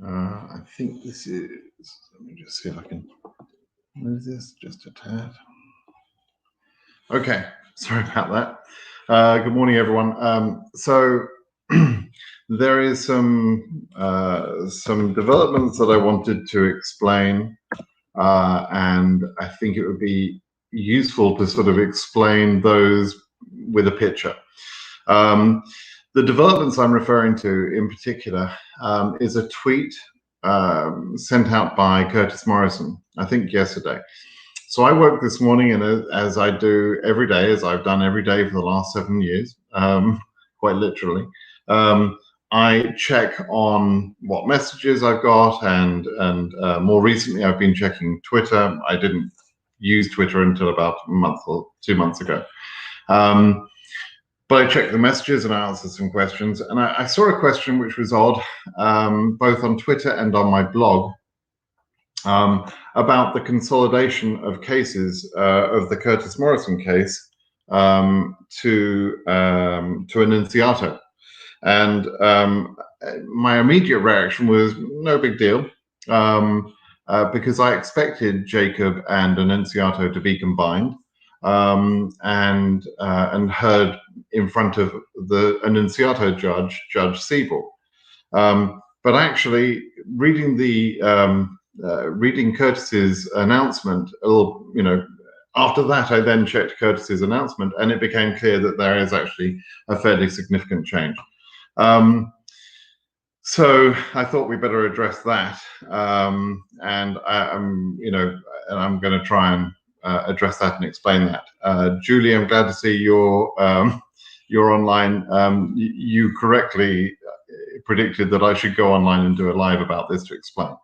I think this is, let me just see if I can move this just a tad. Okay, sorry about that. Good morning, everyone. So there is some developments that I wanted to explain, and I think it would be useful to sort of explain those with a picture. The developments I'm referring to in particular is a tweet sent out by Curtis Morrison, I think yesterday. So I woke this morning, and as I do every day, as I've done every day for the last 7 years, quite literally, I check on what messages I've got, and more recently I've been checking Twitter. I didn't use Twitter until about a month or 2 months ago. But I checked the messages and I answered some questions, and I saw a question which was odd, both on Twitter and on my blog, about the consolidation of cases of the Curtis Morrison case to Annunziato. And my immediate reaction was no big deal, because I expected Jacob and Annunziato to be combined and heard in front of the Annunziato judge, Judge Siebel. But actually, reading Curtis's announcement, a little, after that, I then checked Curtis's announcement, and it became clear that there is actually a fairly significant change. So I thought we better address that, and I'm going to try and address that and explain that. Julie, I'm glad to see you're online. You correctly predicted that I should go online and do a live about this to explain.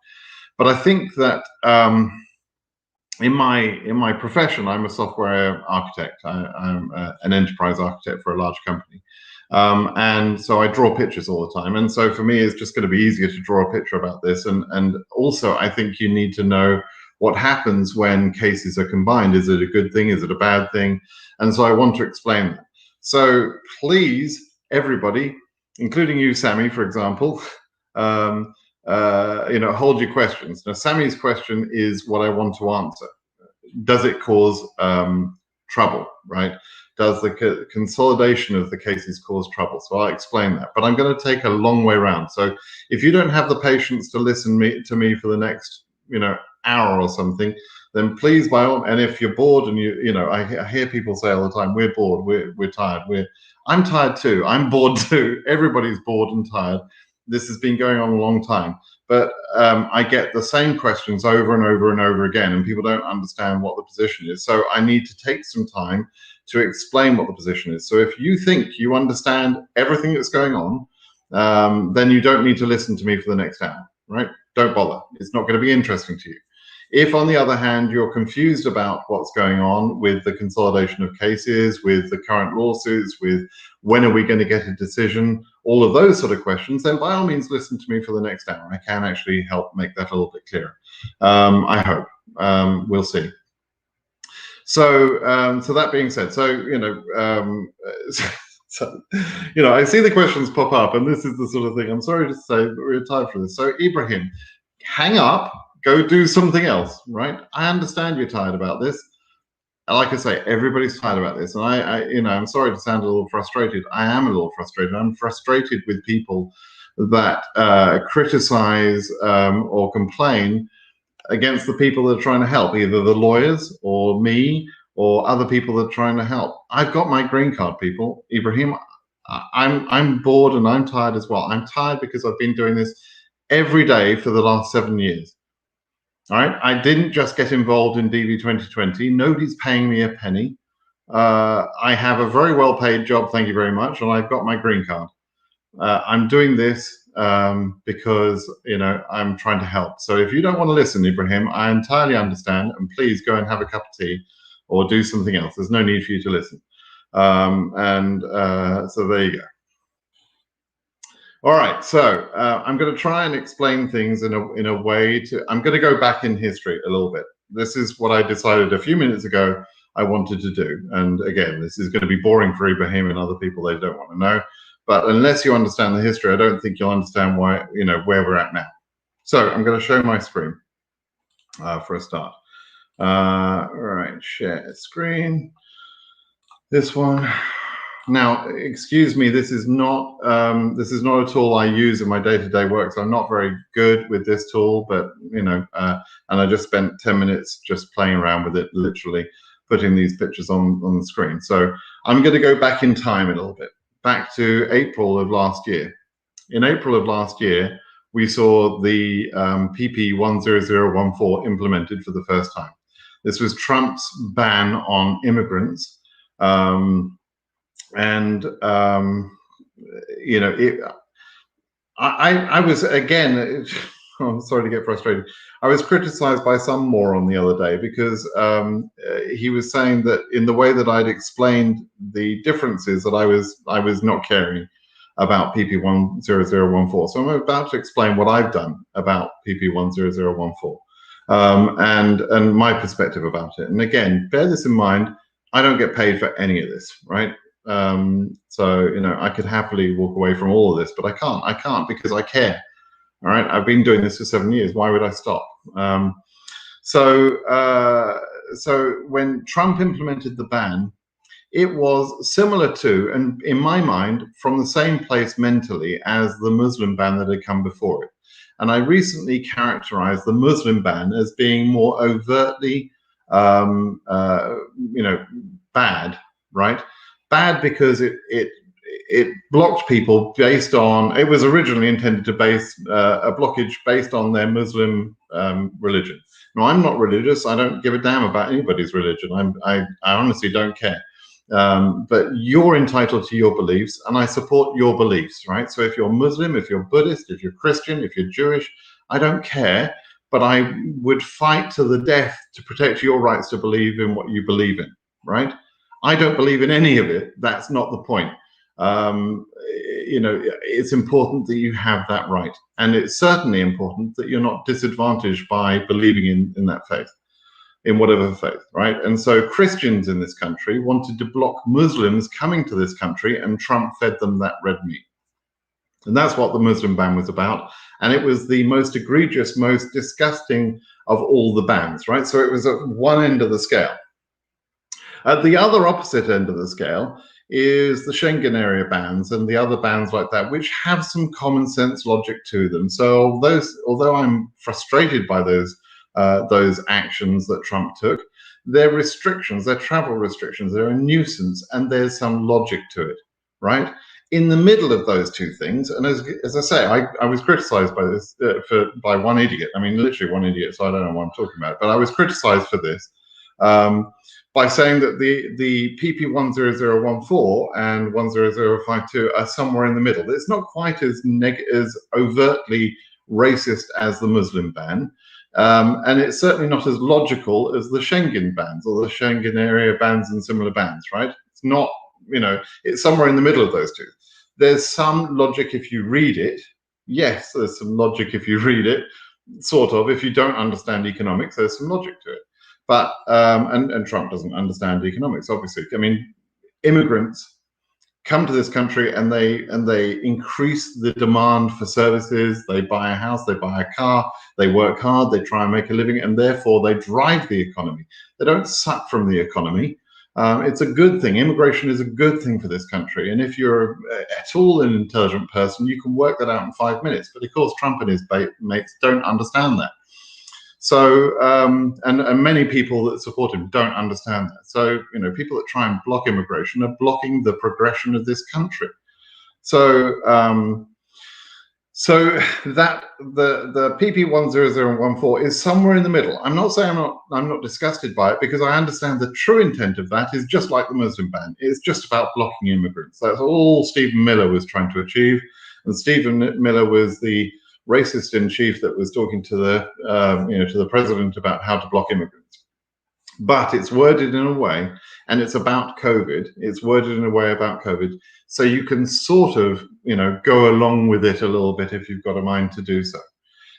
But I think that in my profession, I'm a software architect. I'm an enterprise architect for a large company. And so I draw pictures all the time. And so for me, it's just going to be easier to draw a picture about this. And also, I think you need to know what happens when cases are combined. Is it a good thing? Is it a bad thing? And so I want to explain that. So please, everybody, including you, Sammy, for example, hold your questions. Now, Sammy's question is what I want to answer. Does it cause trouble, right? Does the consolidation of the cases cause trouble? So I'll explain that, but I'm going to take a long way around. So if you don't have the patience to listen to me for the next, hour or something, then please, by all, and if you're bored, and I hear people say all the time, we're bored, we're tired, I'm tired too, I'm bored too. Everybody's bored and tired. This has been going on a long time, but I get the same questions over and over and over again, and people don't understand what the position is. So I need to take some time to explain what the position is. So if you think you understand everything that's going on, then you don't need to listen to me for the next hour, right? Don't bother. It's not going to be interesting to you. If, on the other hand, you're confused about what's going on with the consolidation of cases, with the current lawsuits, with when are we going to get a decision, all of those sort of questions, then by all means listen to me for the next hour. I can actually help make that a little bit clearer. I hope. We'll see. So that being said, I see the questions pop up, and this is the sort of thing. I'm sorry to say, but we're tired for this. So Ibrahim, hang up, go do something else, right? I understand you're tired about this. Like I say, everybody's tired about this, and I'm sorry to sound a little frustrated. I am a little frustrated. I'm frustrated with people that criticize or complain against the people that are trying to help, either the lawyers or me or other people that are trying to help. I've got my green card, people. Ibrahim, I'm bored and I'm tired as well. I'm tired because I've been doing this every day for the last 7 years. All right, I didn't just get involved in DV 2020. Nobody's paying me a penny. I have a very well-paid job, thank you very much, and I've got my green card. I'm doing this because I'm trying to help. So if you don't want to listen, Ibrahim, I entirely understand, and please go and have a cup of tea or do something else. There's no need for you to listen. So there you go. All right, so I'm going to try and explain things in a way I'm going to go back in history a little bit. This is what I decided a few minutes ago I wanted to do. And again, this is going to be boring for Ibrahim and other people. They don't want to know. But unless you understand the history, I don't think you'll understand why, where we're at now. So I'm going to show my screen for a start. All right, share screen. This one. Now, excuse me, this is not a tool I use in my day-to-day work, so I'm not very good with this tool, but you know, and I just spent 10 minutes just playing around with it, literally putting these pictures on the screen. So I'm going to go back in time a little bit, back to April of last year. In April of last year, we saw the PP 10014 implemented for the first time. This was Trump's ban on immigrants. You know, I was, again, I'm sorry to get frustrated. I was criticized by some moron the other day because he was saying that in the way that I'd explained the differences that I was not caring about PP 10014. So I'm about to explain what I've done about PP 10014 and my perspective about it. And again, bear this in mind, I don't get paid for any of this, right? So, you know, I could happily walk away from all of this, but I can't because I care. All right, I've been doing this for 7 years. Why would I stop? So when Trump implemented the ban, it was similar to, and in my mind, from the same place mentally as the Muslim ban that had come before it. And I recently characterized the Muslim ban as being more overtly, you know, bad, right? Bad because it blocked people based on, it was originally intended to base a blockage based on their Muslim religion. Now, I'm not religious. I don't give a damn about anybody's religion. I honestly don't care. But you're entitled to your beliefs, and I support your beliefs, right? So if you're Muslim, if you're Buddhist, if you're Christian, if you're Jewish, I don't care, but I would fight to the death to protect your rights to believe in what you believe in, right? I don't believe in any of it. That's not the point. You know, it's important that you have that right. And it's certainly important that you're not disadvantaged by believing in that faith, in whatever faith, right? And so Christians in this country wanted to block Muslims coming to this country, and Trump fed them that red meat. And that's what the Muslim ban was about. And it was the most egregious, most disgusting of all the bans, right? So it was at one end of the scale. At the other opposite end of the scale is the Schengen area bans and the other bans like that, which have some common sense logic to them. So although I'm frustrated by those actions that Trump took, they're restrictions, they're travel restrictions, they're a nuisance, and there's some logic to it, right? In the middle of those two things, and as I say, I was criticized by this by one idiot. I mean, literally one idiot, so I don't know what I'm talking about, but I was criticized for this. By saying that the PP 10014 and 10052 are somewhere in the middle. It's not quite as overtly racist as the Muslim ban, and it's certainly not as logical as the Schengen bans or the Schengen area bans and similar bans, right? It's not, you know, it's somewhere in the middle of those two. There's some logic if you read it. Yes, there's some logic if you read it, sort of. If you don't understand economics, there's some logic to it. But and Trump doesn't understand economics, obviously. I mean, immigrants come to this country and they increase the demand for services. They buy a house, they buy a car, they work hard, they try and make a living, and therefore they drive the economy. They don't suck from the economy. It's a good thing. Immigration is a good thing for this country. And if you're at all an intelligent person, you can work that out in 5 minutes. But of course, Trump and his mates don't understand that. So, and many people that support him don't understand that. So, you know, people that try and block immigration are blocking the progression of this country. So, that the PP 10014 is somewhere in the middle. I'm not saying I'm not disgusted by it, because I understand the true intent of that is just like the Muslim ban. It's just about blocking immigrants. That's all Stephen Miller was trying to achieve, and Stephen Miller was the racist in chief that was talking to the to the president about how to block immigrants. But it's worded in a way, and it's about COVID. It's worded in a way about COVID, so you can sort of, you know, go along with it a little bit if you've got a mind to do so.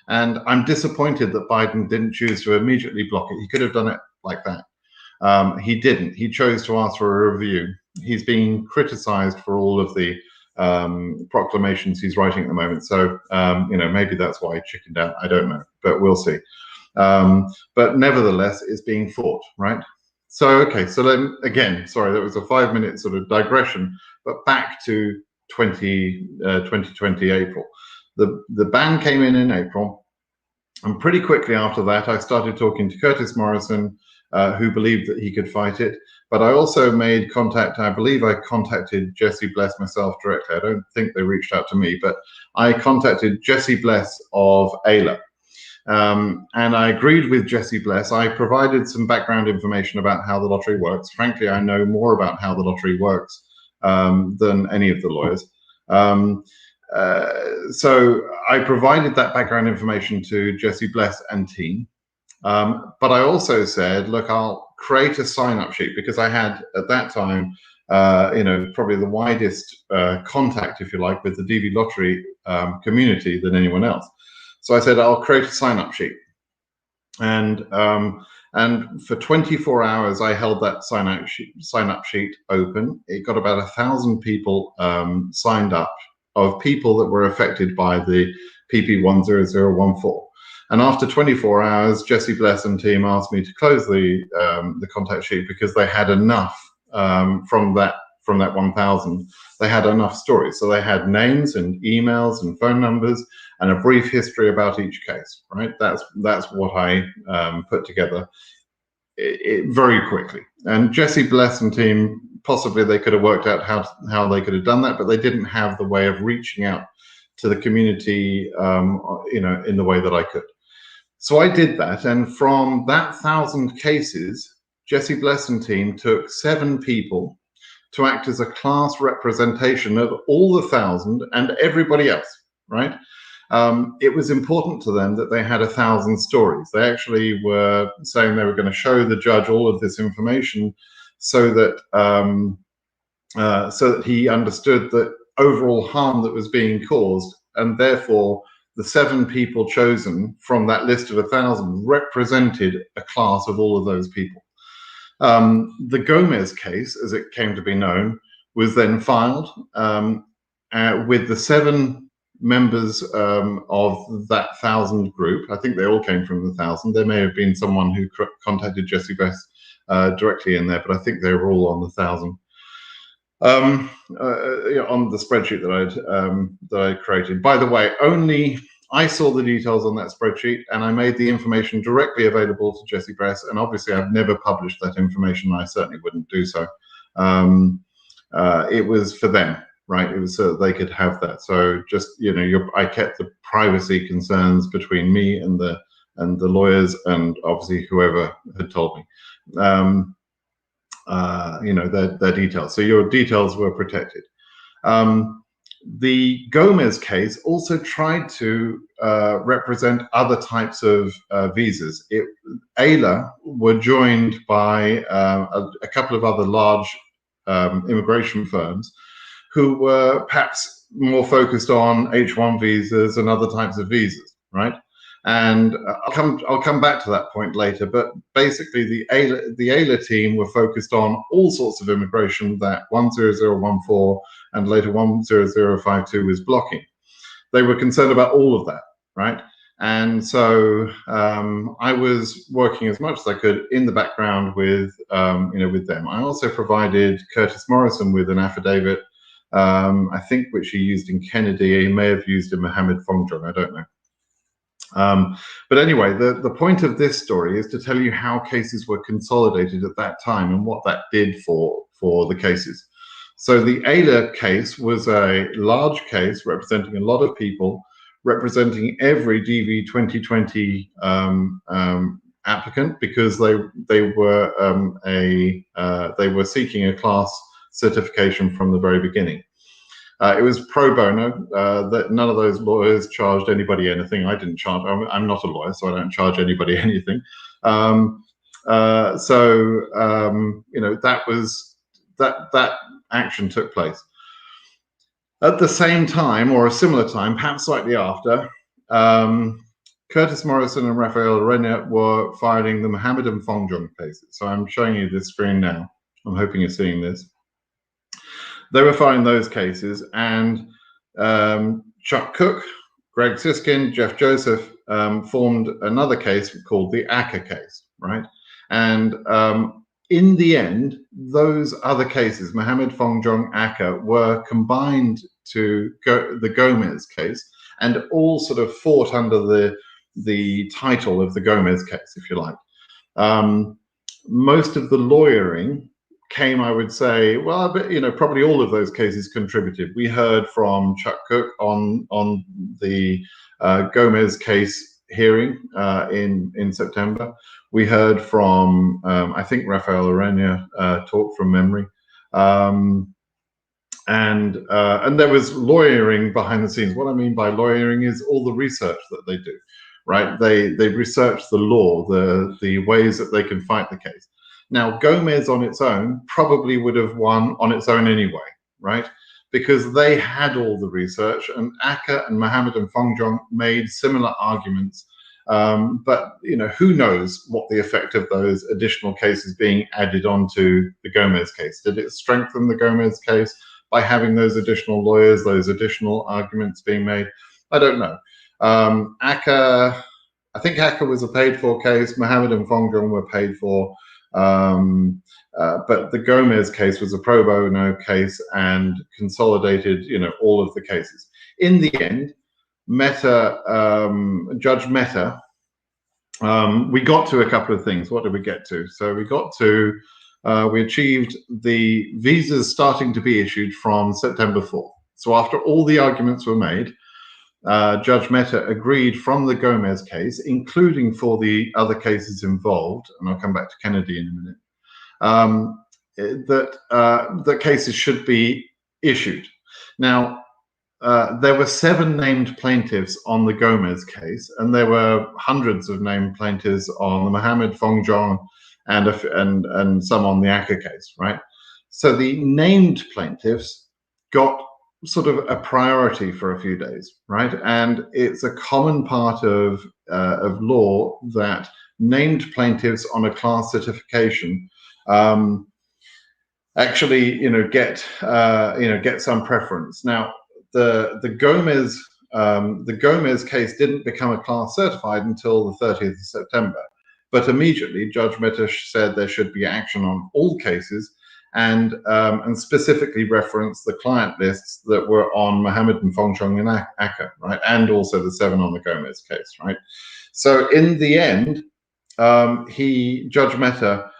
And I'm disappointed that Biden didn't choose to immediately block it. He could have done it like that. He didn't. He chose to ask for a review. He's being criticized for all of the proclamations he's writing at the moment. So, maybe that's why he chickened out. I don't know, but we'll see. But nevertheless, it's being fought, right? So, okay, so then again, sorry, that was a 5-minute sort of digression, but back to 2020 April. The ban came in April, and pretty quickly after that, I started talking to Curtis Morrison, who believed that he could fight it. But I also made contact, I believe I contacted Jesse Bless myself directly. I don't think they reached out to me, but I contacted Jesse Bless of Ayla. And I agreed with Jesse Bless. I provided some background information about how the lottery works. Frankly, I know more about how the lottery works than any of the lawyers. So I provided that background information to Jesse Bless and team. But I also said, look, I'll create a sign-up sheet, because I had at that time, probably the widest contact, if you like, with the DV lottery community than anyone else. So I said, I'll create a sign-up sheet. And for 24 hours, I held that sign-up sheet open. It got about 1,000 people signed up, of people that were affected by the PP 10014. And after 24 hours, Jesse Bless and team asked me to close the contact sheet, because they had enough from that 1,000. They had enough stories. So they had names and emails and phone numbers and a brief history about each case, right? That's what I put together very quickly. And Jesse Bless and team, possibly they could have worked out how they could have done that, but they didn't have the way of reaching out to the community, in the way that I could. So I did that, and from that 1,000 cases, Jesse Bless and team took 7 people to act as a class representation of all the 1,000 and everybody else, right? It was important to them that they had 1,000 stories. They actually were saying they were going to show the judge all of this information so that he understood the overall harm that was being caused, and therefore the 7 people chosen from that list of 1,000 represented a class of all of those people. The Gomez case, as it came to be known, was then filed with the 7 members of that 1,000 group. I think they all came from the 1,000. There may have been someone who contacted Jesse Bless directly in there, but I think they were all on the 1,000. On the spreadsheet that I created. By the way, only I saw the details on that spreadsheet, and I made the information directly available to Jesse Bless. And obviously, I've never published that information. I certainly wouldn't do so. It was for them, right? It was so that they could have that. So just I kept the privacy concerns between me and the lawyers, and obviously whoever had told me. Their details. So your details were protected. The Gomez case also tried to represent other types of visas. Ayla were joined by a couple of other large immigration firms who were perhaps more focused on H-1 visas and other types of visas, right? And I'll come back to that point later, but basically the Ayla team were focused on all sorts of immigration that 10014 and later 10052 was blocking. They were concerned about all of that, right? And so I was working as much as I could in the background with them. I also provided Curtis Morrison with an affidavit, I think which he used in Kennedy. He may have used in Mohammed Fongjong, I don't know. But anyway, the point of this story is to tell you how cases were consolidated at that time and what that did for the cases. So the Ayla case was a large case representing a lot of people, representing every DV 2020 applicant, because they were seeking a class certification from the very beginning. It was pro bono, that none of those lawyers charged anybody anything. I didn't charge, I'm not a lawyer, so I don't charge anybody anything. That action took place. At the same time, or a similar time, perhaps slightly after, Curtis Morrison and Rafael Arena were filing the Mohammed and Fongjong cases. So I'm showing you this screen now. I'm hoping you're seeing this. They were filing those cases, and Chuck Cook, Greg Siskin, Jeff Joseph formed another case called the Acker case, right? And in the end, those other cases, Mohammed, Fongjong, Acker, were combined to the Gomez case, and all sort of fought under the title of the Gomez case, if you like. Most of the lawyering came, I would say, well, but, probably all of those cases contributed. We heard from Chuck Cook on the Gomez case hearing in September. We heard from, I think, Rafael Arena talk from memory. And there was lawyering behind the scenes. What I mean by lawyering is all the research that they do, right? They research the law, the ways that they can fight the case. Now, Gomez on its own probably would have won on its own anyway, right? Because they had all the research, and Acker and Mohammed and Fongjong made similar arguments. But who knows what the effect of those additional cases being added onto the Gomez case? Did it strengthen the Gomez case by having those additional lawyers, those additional arguments being made? I don't know. Acker, I think Acker was a paid-for case. Mohammed and Fongjong were paid for. But the Gomez case was a pro bono case and consolidated, all of the cases. In the end, Judge Mehta, we got to a couple of things. What did we get to? So we achieved the visas starting to be issued from September 4th. So after all the arguments were made, Judge Mehta agreed from the Gomez case, including for the other cases involved, and I'll come back to Kennedy in a minute, that cases should be issued. Now, there were 7 named plaintiffs on the Gomez case, and there were hundreds of named plaintiffs on the Mohammed, Fongjong, and some on the Acker case, right? So the named plaintiffs got sort of a priority for a few days, right? And it's a common part of law that named plaintiffs on a class certification actually, get some preference. Now, the Gomez case didn't become a class certified until the 30th of September, but immediately Judge Mehta said there should be action on all cases, and specifically referenced the client lists that were on Mohammed and Fongjong and Acker, right, and also the 7 on the Gomez case, right. So in the end, Judge Mehta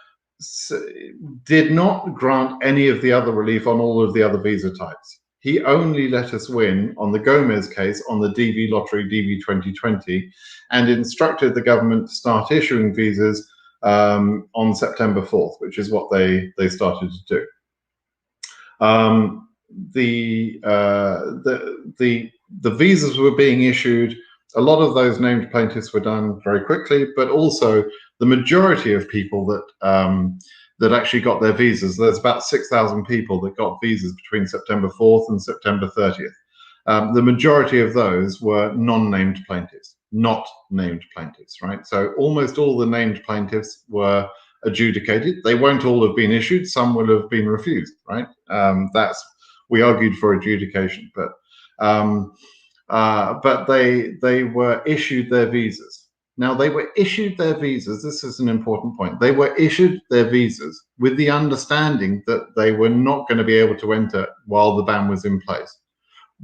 did not grant any of the other relief on all of the other visa types. He only let us win on the Gomez case on the DV lottery DV 2020, and instructed the government to start issuing visas on September 4th, which is what they started to do. The visas were being issued. A lot of those named plaintiffs were done very quickly, but also the majority of people that actually got their visas, there's about 6,000 people that got visas between September 4th and September 30th. The majority of those were non-named plaintiffs, not named plaintiffs, right? So almost all the named plaintiffs were adjudicated. They won't all have been issued. Some will have been refused, right? We argued for adjudication, but they were issued their visas. Now, they were issued their visas. This is an important point. They were issued their visas with the understanding that they were not going to be able to enter while the ban was in place.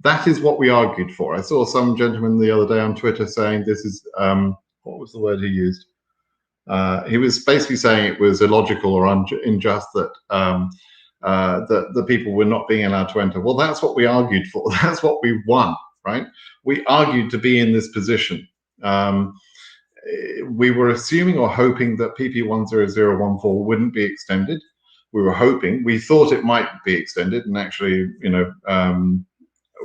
That is what we argued for. I saw some gentleman the other day on Twitter saying this is, what was the word he used? He was basically saying it was illogical or unjust that the people were not being allowed to enter. Well, that's what we argued for. That's what we won, right? We argued to be in this position. We were assuming or hoping that PP 10014 wouldn't be extended. We were hoping. We thought it might be extended, and actually,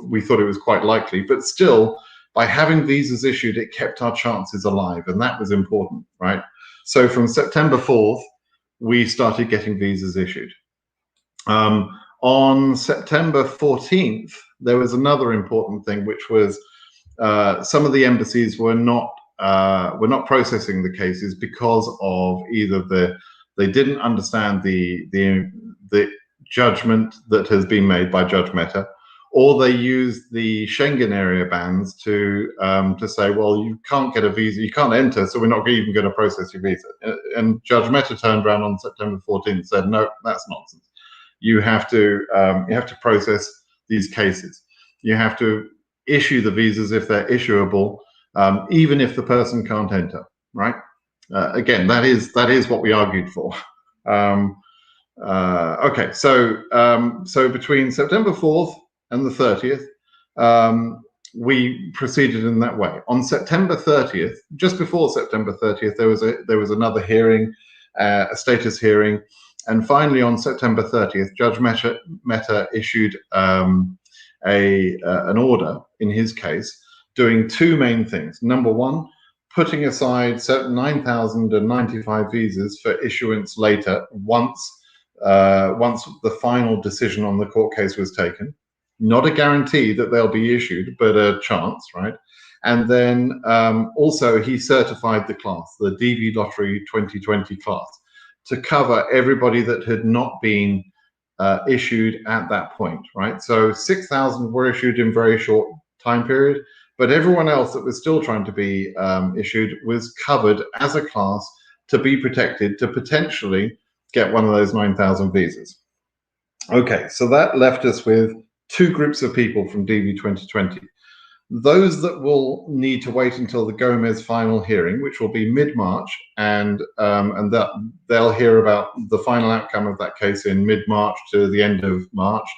we thought it was quite likely. But still, by having visas issued, it kept our chances alive, and that was important, right? So from September 4th, we started getting visas issued. On September 14th, there was another important thing, which was some of the embassies were not processing the cases because of either they didn't understand the judgment that has been made by Judge Mehta, or they use the Schengen area bans to say, well, you can't get a visa, you can't enter, so we're not even going to process your visa. And Judge Mehta turned around on September 14th and said, no, that's nonsense. You have to process these cases. You have to issue the visas if they're issuable, even if the person can't enter. Right? Again, that is what we argued for. Okay, so between September 4th and the 30th, we proceeded in that way. On September 30th, just before September 30th, there was another hearing, a status hearing, and finally on September 30th, Judge Mehta issued an order in his case, doing two main things. Number one, putting aside 9,095 visas for issuance later, once the final decision on the court case was taken. Not a guarantee that they'll be issued, but a chance, right? And then also he certified the class, the DV Lottery 2020 class, to cover everybody that had not been issued at that point, right? So 6,000 were issued in very short time period, but everyone else that was still trying to be issued was covered as a class to be protected to potentially get one of those 9,000 visas. Okay, so that left us with two groups of people from DV 2020. Those that will need to wait until the Gomez final hearing, which will be mid-March, and that they'll hear about the final outcome of that case in mid-March to the end of March,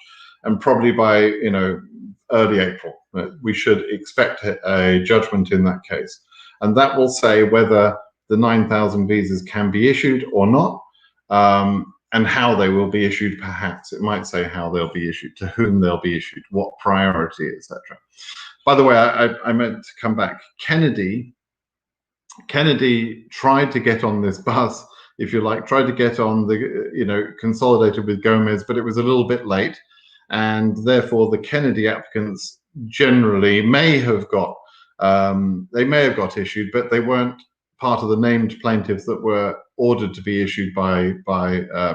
and probably by early April. We should expect a judgment in that case, and that will say whether the 9,000 visas can be issued or not, and how they will be issued. Perhaps it might say how they'll be issued, to whom they'll be issued, what priority, etc. By the way, I meant to come back. Kennedy tried to get on this bus, if you like, tried to get on the, consolidated with Gomez, but it was a little bit late. And therefore the Kennedy applicants generally may have got issued, but they weren't part of the named plaintiffs that were ordered to be issued by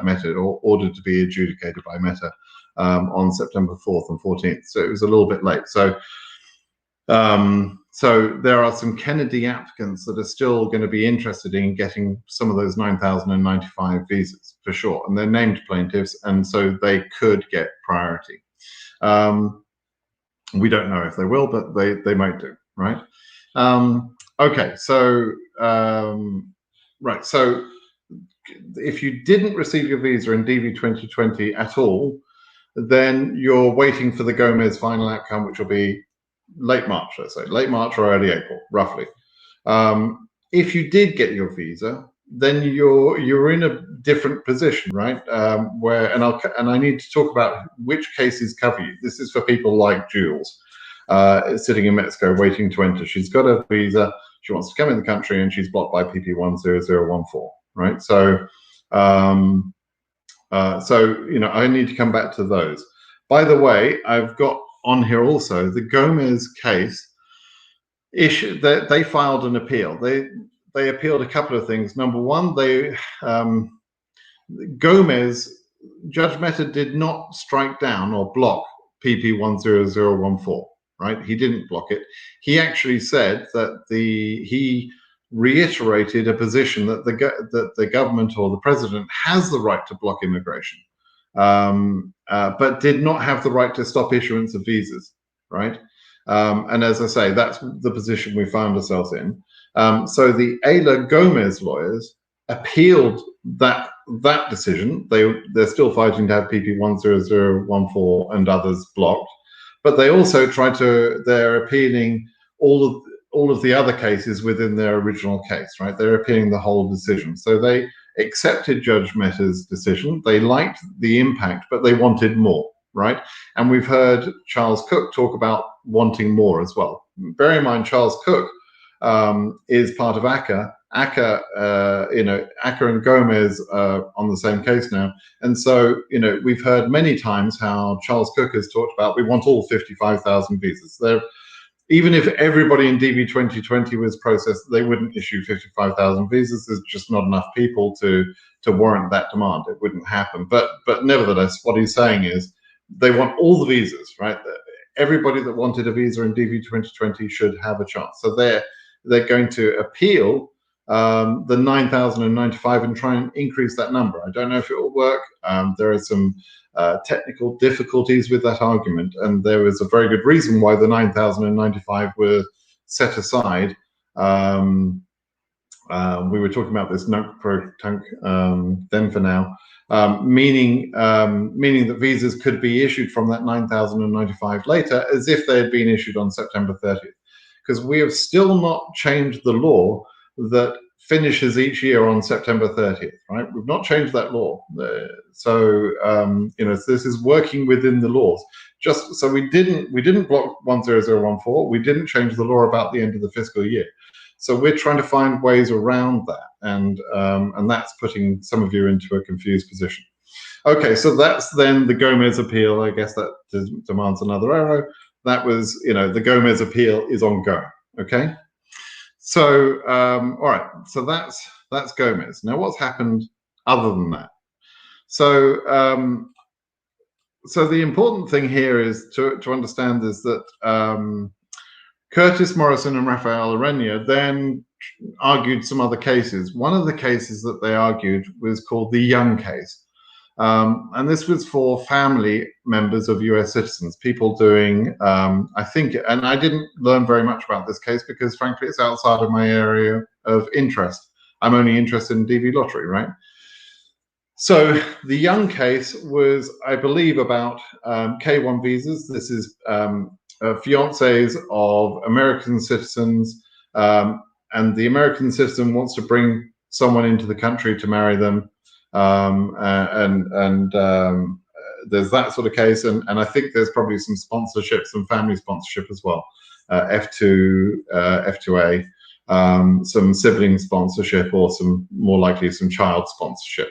Mehta, or ordered to be adjudicated by Mehta on September 4th and 14th. So it was a little bit late. So there are some Kennedy applicants that are still going to be interested in getting some of those 9,095 visas for sure, and they're named plaintiffs, and so they could get priority. We don't know if they will, but they might do, right? Okay, so right, so if you didn't receive your visa in DV 2020 at all, then you're waiting for the Gomez final outcome, which will be late March, let's say, late March or early April, roughly. If you did get your visa, then you're in a different position, right? And I need to talk about which cases cover you. This is for people like Jules, sitting in Mexico waiting to enter. She's got a visa, she wants to come in the country, and she's blocked by PP 10014, right? So I need to come back to those. By the way, I've got on here also the Gomez case issue. They filed an appeal. They appealed a couple of things. Number one, Gomez, Judge Mehta did not strike down or block PP 10014, right? He didn't block it. He actually said that he reiterated a position that the government or the president has the right to block immigration, but did not have the right to stop issuance of visas, right? And as I say, that's the position we found ourselves in. So the Ayla Gomez lawyers appealed that decision. They're still fighting to have PP 10014 and others blocked, but they also they're appealing all of the other cases within their original case, right? They're appealing the whole decision. So they accepted Judge Mehta's decision. They liked the impact, but they wanted more, right? And we've heard Charles Cook talk about wanting more as well. Bear in mind, Charles Cook is part of ACCA. ACCA and Gomez are on the same case now. And so, we've heard many times how Charles Cook has talked about, we want all 55,000 visas. even if everybody in DV 2020 was processed, they wouldn't issue 55,000 visas. There's just not enough people to warrant that demand. It wouldn't happen. But nevertheless, what he's saying is they want all the visas, right? Everybody that wanted a visa in DV 2020 should have a chance. So they're going to appeal the 9,095 and try and increase that number. I don't know if it will work. There are some technical difficulties with that argument, and there was a very good reason why the 9,095 were set aside. We were talking about this nunc pro tunc then for now, meaning that visas could be issued from that 9,095 later as if they had been issued on September 30th, because we have still not changed the law that finishes each year on September 30th, right? We've not changed that law. So, this is working within the laws. Just so we didn't block 10014. We didn't change the law about the end of the fiscal year. So we're trying to find ways around that, and that's putting some of you into a confused position. Okay, so that's then the Gomez appeal. I guess that demands another arrow. That was, the Gomez appeal is ongoing. Okay. So, all right, so that's Gomez. Now, what's happened other than that? So, so the important thing here is to understand is that Curtis Morrison and Rafael Arena then argued some other cases. One of the cases that they argued was called the Young case. And this was for family members of US citizens, people doing, I think, and I didn't learn very much about this case because frankly, it's outside of my area of interest. I'm only interested in DV lottery, right? So the Young case was, I believe, about K1 visas. This is fiancés of American citizens, and the American citizen wants to bring someone into the country to marry them. There's that sort of case, and I think there's probably some sponsorship, some family sponsorship as well, F2A, some sibling sponsorship, or some more likely some child sponsorship.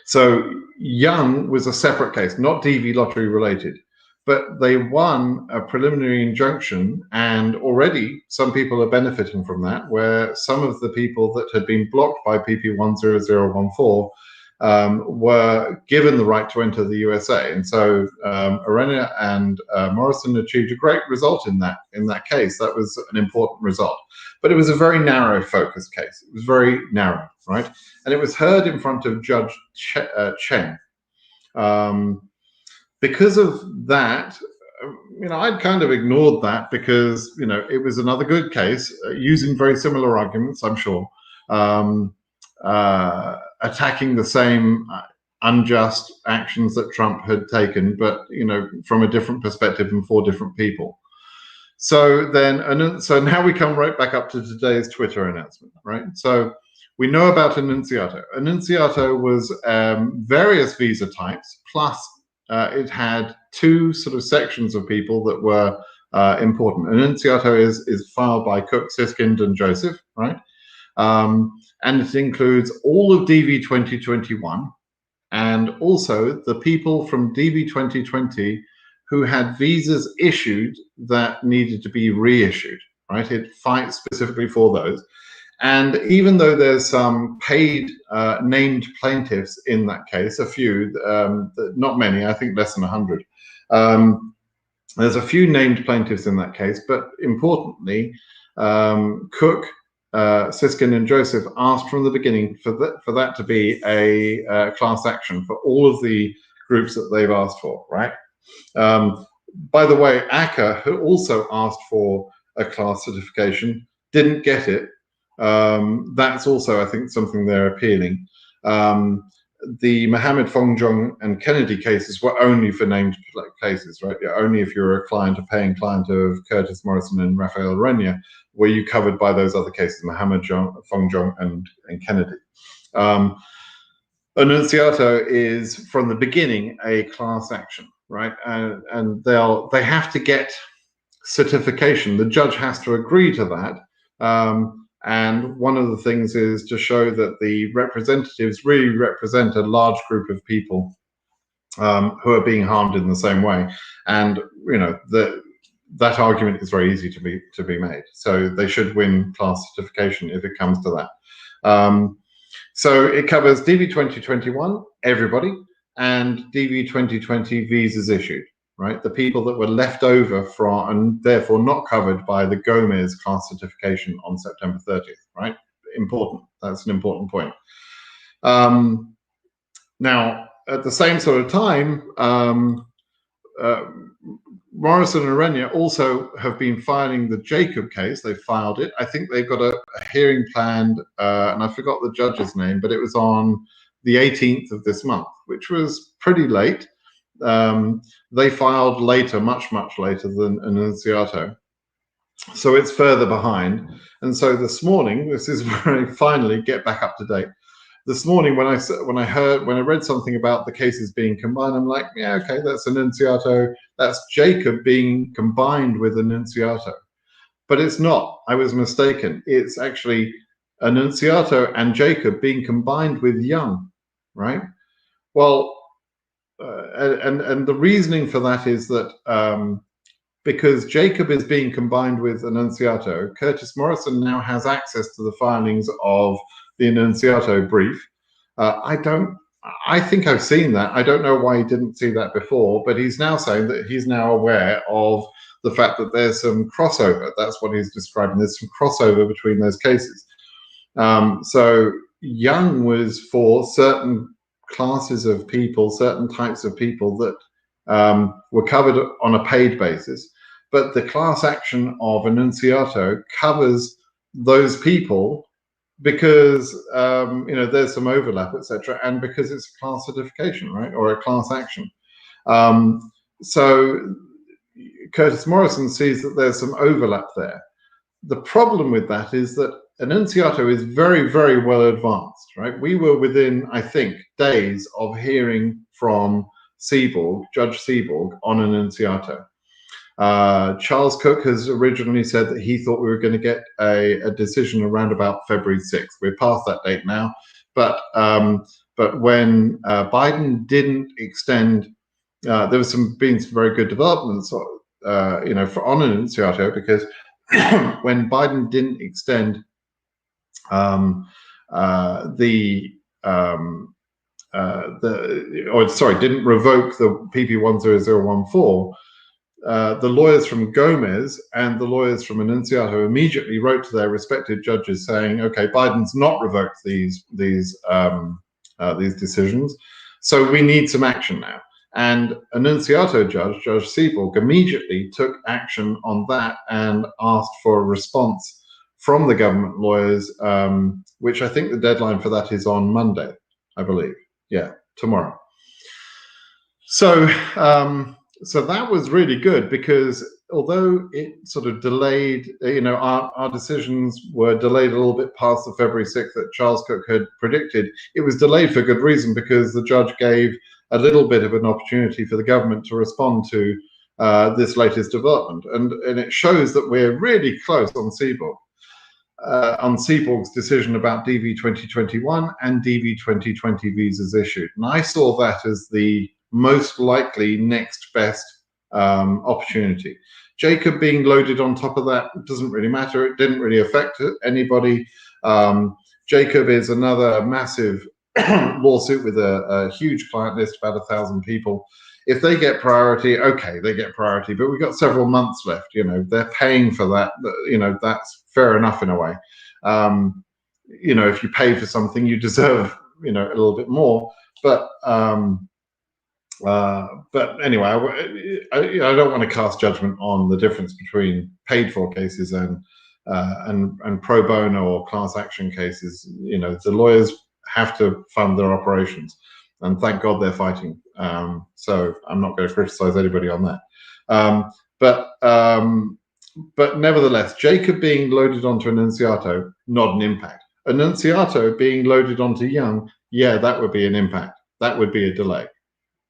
So Young was a separate case, not DV lottery related, but they won a preliminary injunction, and already some people are benefiting from that, where some of the people that had been blocked by PP 10014 were given the right to enter the USA. And so Arena and Morrison achieved a great result in that case. That was an important result. But it was a very narrow focus case. It was very narrow, right? And it was heard in front of Judge Chen. Because of that, I'd kind of ignored that because, it was another good case using very similar arguments, I'm sure, attacking the same unjust actions that Trump had taken, but, from a different perspective and for different people. So now we come right back up to today's Twitter announcement, right? So we know about Enunciato. Enunciato was various visa types, plus it had two sort of sections of people that were important. Enunciato is filed by Cook, Siskind, and Joseph, right? And it includes all of DV 2021 and also the people from DV 2020 who had visas issued that needed to be reissued, right? It fights specifically for those. And even though there's some paid named plaintiffs in that case, a few, not many, I think less than 100. There's a few named plaintiffs in that case, but importantly, Cook, Siskin, and Joseph asked from the beginning for that to be a class action for all of the groups that they've asked for, right? By the way, ACCA, who also asked for a class certification, didn't get it. That's also, I think, something they're appealing. The Mohammed Fongjong and Kennedy cases were only for named cases, right? Only if you're a paying client of Curtis Morrison and Rafael Arena, were you covered by those other cases, Mohammed Fongjong and Kennedy. Enunciato is from the beginning a class action, right? And they have to get certification. The judge has to agree to that. And one of the things is to show that the representatives really represent a large group of people who are being harmed in the same way. And that argument is very easy to be made. So they should win class certification if it comes to that. So it covers DV 2021, everybody, and DV 2020 visas issued, right? The people that were left over from and therefore not covered by the Gomez class certification on September 30th, right? Important. That's an important point. Now, at the same sort of time, Morrison and Arenya also have been filing the Jacob case. They filed it. I think they've got a hearing planned, and I forgot the judge's name, but it was on the 18th of this month, which was pretty late. They filed later, much later than Annunziato. So it's further behind. And so this morning, this is where I finally get back up to date. This morning, when I read something about the cases being combined, I'm like, yeah, okay, that's Annunziato. That's Jacob being combined with Annunziato. But it's not. I was mistaken. It's actually Annunziato and Jacob being combined with Young, right? Well, and the reasoning for that is that because Jacob is being combined with Annunziato, Curtis Morrison now has access to the filings of the Annunziato brief. I think I've seen that. I don't know why he didn't see that before, but he's now saying that he's now aware of the fact that there's some crossover. That's what he's describing. There's some crossover between those cases. So Young was for certain classes of people, certain types of people that were covered on a paid basis, but the class action of Annunziato covers those people because there's some overlap, etc., and because it's a class certification, right, or a class action. So Curtis Morrison sees that there's some overlap there. The problem with that is that Annunziato is very, very well advanced, right? We were within, I think, days of hearing from Judge Seaborg on Annunziato. Charles Cook has originally said that he thought we were going to get a decision around about February 6th. We're past that date now, but when Biden didn't extend, there was been some very good developments, on Annunziato, because when Biden didn't extend didn't revoke the PP 10014. The lawyers from Gomez and the lawyers from Annunziato immediately wrote to their respective judges saying, "Okay, Biden's not revoked these decisions, so we need some action now." And Annunziato Judge Seaborg, immediately took action on that and asked for a response from the government lawyers, which I think the deadline for that is on Monday, I believe. Yeah, tomorrow. So that was really good, because although it sort of delayed, our decisions were delayed a little bit past the February 6th that Charles Cook had predicted. It was delayed for good reason, because the judge gave a little bit of an opportunity for the government to respond to this latest development. And it shows that we're really close on Seaborg. On Seaborg's decision about DV 2021 and DV 2020 visas issued. And I saw that as the most likely next best opportunity. Jacob being loaded on top of that doesn't really matter. It didn't really affect anybody. Jacob is another massive lawsuit with a huge client list, about 1,000 people. If they get priority, okay, they get priority, but we've got several months left. They're paying for that. That's fair enough in a way. If you pay for something, you deserve, a little bit more. But anyway, I don't want to cast judgment on the difference between paid for cases and pro bono or class action cases. The lawyers have to fund their operations, and thank God they're fighting. So I'm not going to criticize anybody on that. But nevertheless, Jacob being loaded onto Annunziato, not an impact. Annunziato being loaded onto Young, yeah, that would be an impact. That would be a delay,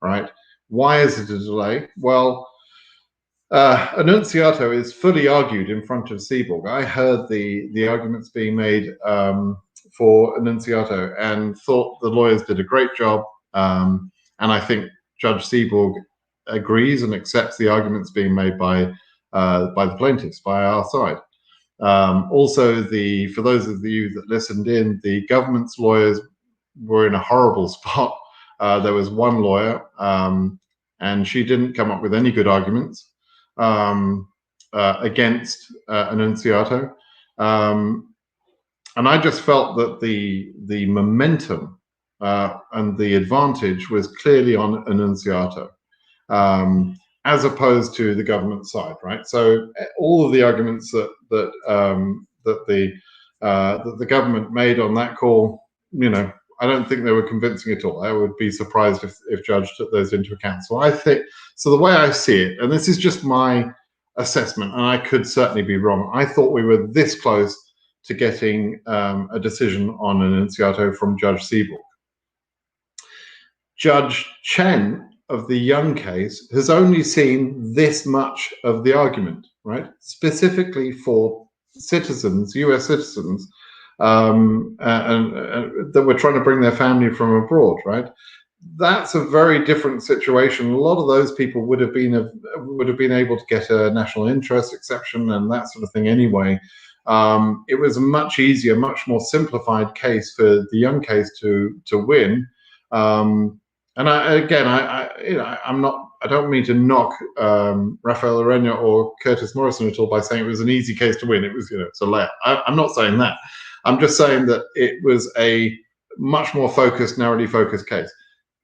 right? Why is it a delay? Well, Annunziato is fully argued in front of Seaborg. I heard the arguments being made for Annunziato and thought the lawyers did a great job. And I think Judge Seaborg agrees and accepts the arguments being made by by the plaintiffs, by our side. Also, for those of you that listened in, the government's lawyers were in a horrible spot. There was one lawyer, and she didn't come up with any good arguments against Annunziato. And I just felt that the momentum and the advantage was clearly on Annunziato, as opposed to the government side, right? So all of the arguments that the government made on that call, I don't think they were convincing at all. I would be surprised if Judge took those into account. So the way I see it, and this is just my assessment, and I could certainly be wrong, I thought we were this close to getting a decision on Annunziato from Judge Seaborg. Judge Chen of the Young case has only seen this much of the argument, right? Specifically for citizens, US citizens, and that were trying to bring their family from abroad, right? That's a very different situation. A lot of those people would have been able to get a national interest exception and that sort of thing anyway. It was a much easier, much more simplified case for the Young case to win. And I don't mean to knock Rafael Arena or Curtis Morrison at all by saying it was an easy case to win. It was, it's a layup. I'm not saying that. I'm just saying that it was a much more focused, narrowly focused case.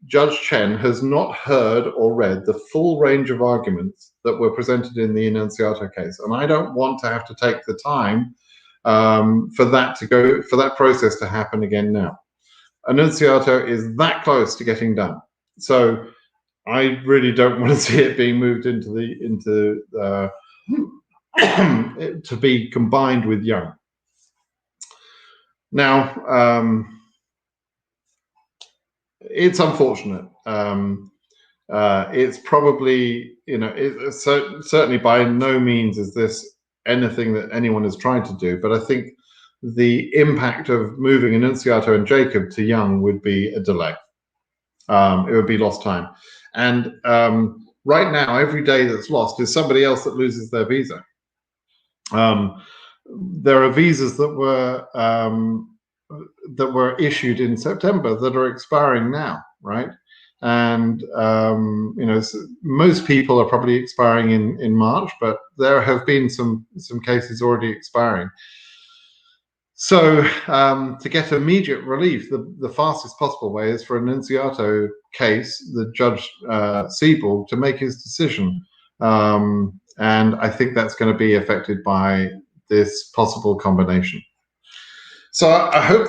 Judge Chen has not heard or read the full range of arguments that were presented in the Annunziato case, and I don't want to have to take the time for that process to happen again now. Annunziato is that close to getting done, so I really don't want to see it being moved to be combined with Young. Now, it's unfortunate. It's probably, it's certainly by no means is this anything that anyone is trying to do, but I think the impact of moving Annunziato and Jacob to Young would be a delay. It would be lost time. And right now, every day that's lost is somebody else that loses their visa. There are visas that were issued in September that are expiring now, right? And most people are probably expiring in March, but there have been some cases already expiring. So to get immediate relief, the fastest possible way is for an Annunziato case, the Judge Seaborg, to make his decision. And I think that's going to be affected by this possible combination. So I hope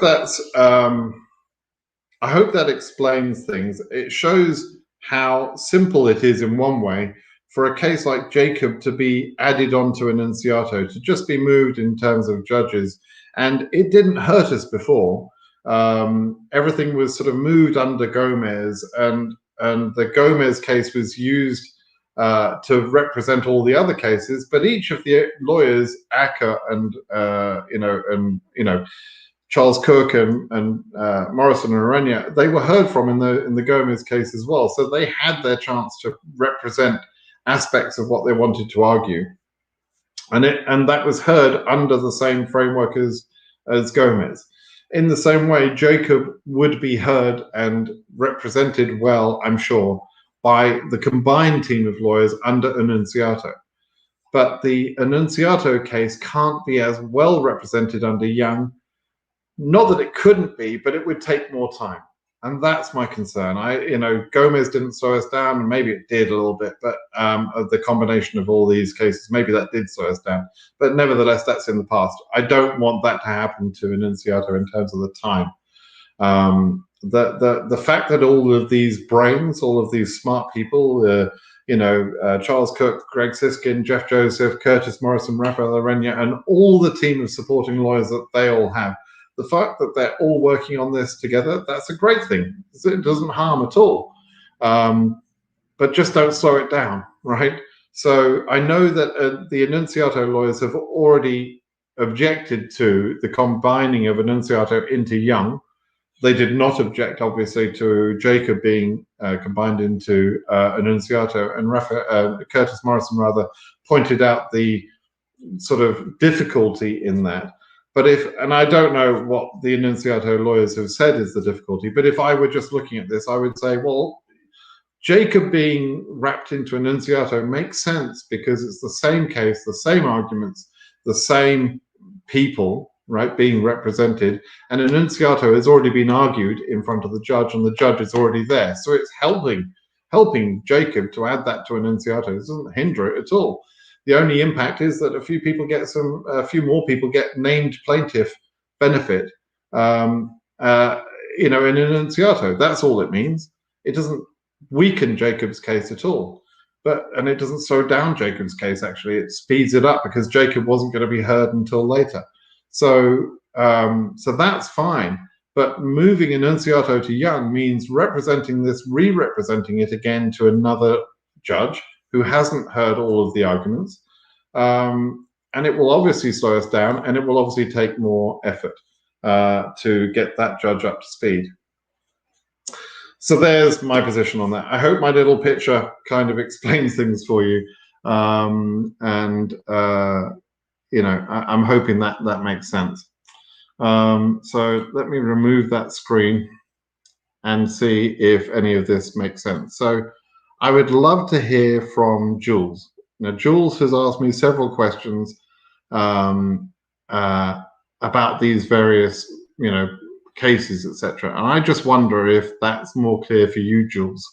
that explains things. It shows how simple it is in one way for a case like Jacob to be added onto an Annunziato, to just be moved in terms of judges. And it didn't hurt us before. Everything was sort of moved under Gomez, and the Gomez case was used to represent all the other cases. But each of the lawyers, Acker and Charles Cook and Morrison and Arena, they were heard from in the Gomez case as well. So they had their chance to represent aspects of what they wanted to argue. And that was heard under the same framework as Gomez. In the same way, Jacob would be heard and represented well, I'm sure, by the combined team of lawyers under Annunziato. But the Annunziato case can't be as well represented under Young. Not that it couldn't be, but it would take more time. And that's my concern. Gomez didn't slow us down, and maybe it did a little bit, but the combination of all these cases, maybe that did slow us down. But nevertheless, that's in the past. I don't want that to happen to Annunziato in terms of the time. The fact that all of these brains, all of these smart people, Charles Cook, Greg Siskin, Jeff Joseph, Curtis Morrison, Rafael Arena, and all the team of supporting lawyers that they all have, the fact that they're all working on this together, that's a great thing. It doesn't harm at all. But just don't slow it down, right? So I know that the Annunziato lawyers have already objected to the combining of Annunziato into Young, They did not object, obviously, to Jacob being combined into Annunziato, and Curtis Morrison rather pointed out the sort of difficulty in that. But and I don't know what the Annunziato lawyers have said is the difficulty, but if I were just looking at this, I would say, well, Jacob being wrapped into Annunziato makes sense because it's the same case, the same arguments, the same people, right, being represented, and Annunziato has already been argued in front of the judge, and the judge is already there. So it's helping Jacob to add that to Annunziato. It doesn't hinder it at all. The only impact is that a few more people get named plaintiff benefit, in Annunziato. That's all it means. It doesn't weaken Jacob's case at all, and it doesn't slow down Jacob's case. Actually, it speeds it up because Jacob wasn't going to be heard until later. So that's fine. But moving Annunziato to Young means re-representing it again to another judge who hasn't heard all of the arguments. And it will obviously slow us down, and it will obviously take more effort to get that judge up to speed. So there's my position on that. I hope my little picture kind of explains things for you. I'm hoping that makes sense. So let me remove that screen and see if any of this makes sense. So I would love to hear from Jules. Now, Jules has asked me several questions about these various, cases, etc. And I just wonder if that's more clear for you, Jules.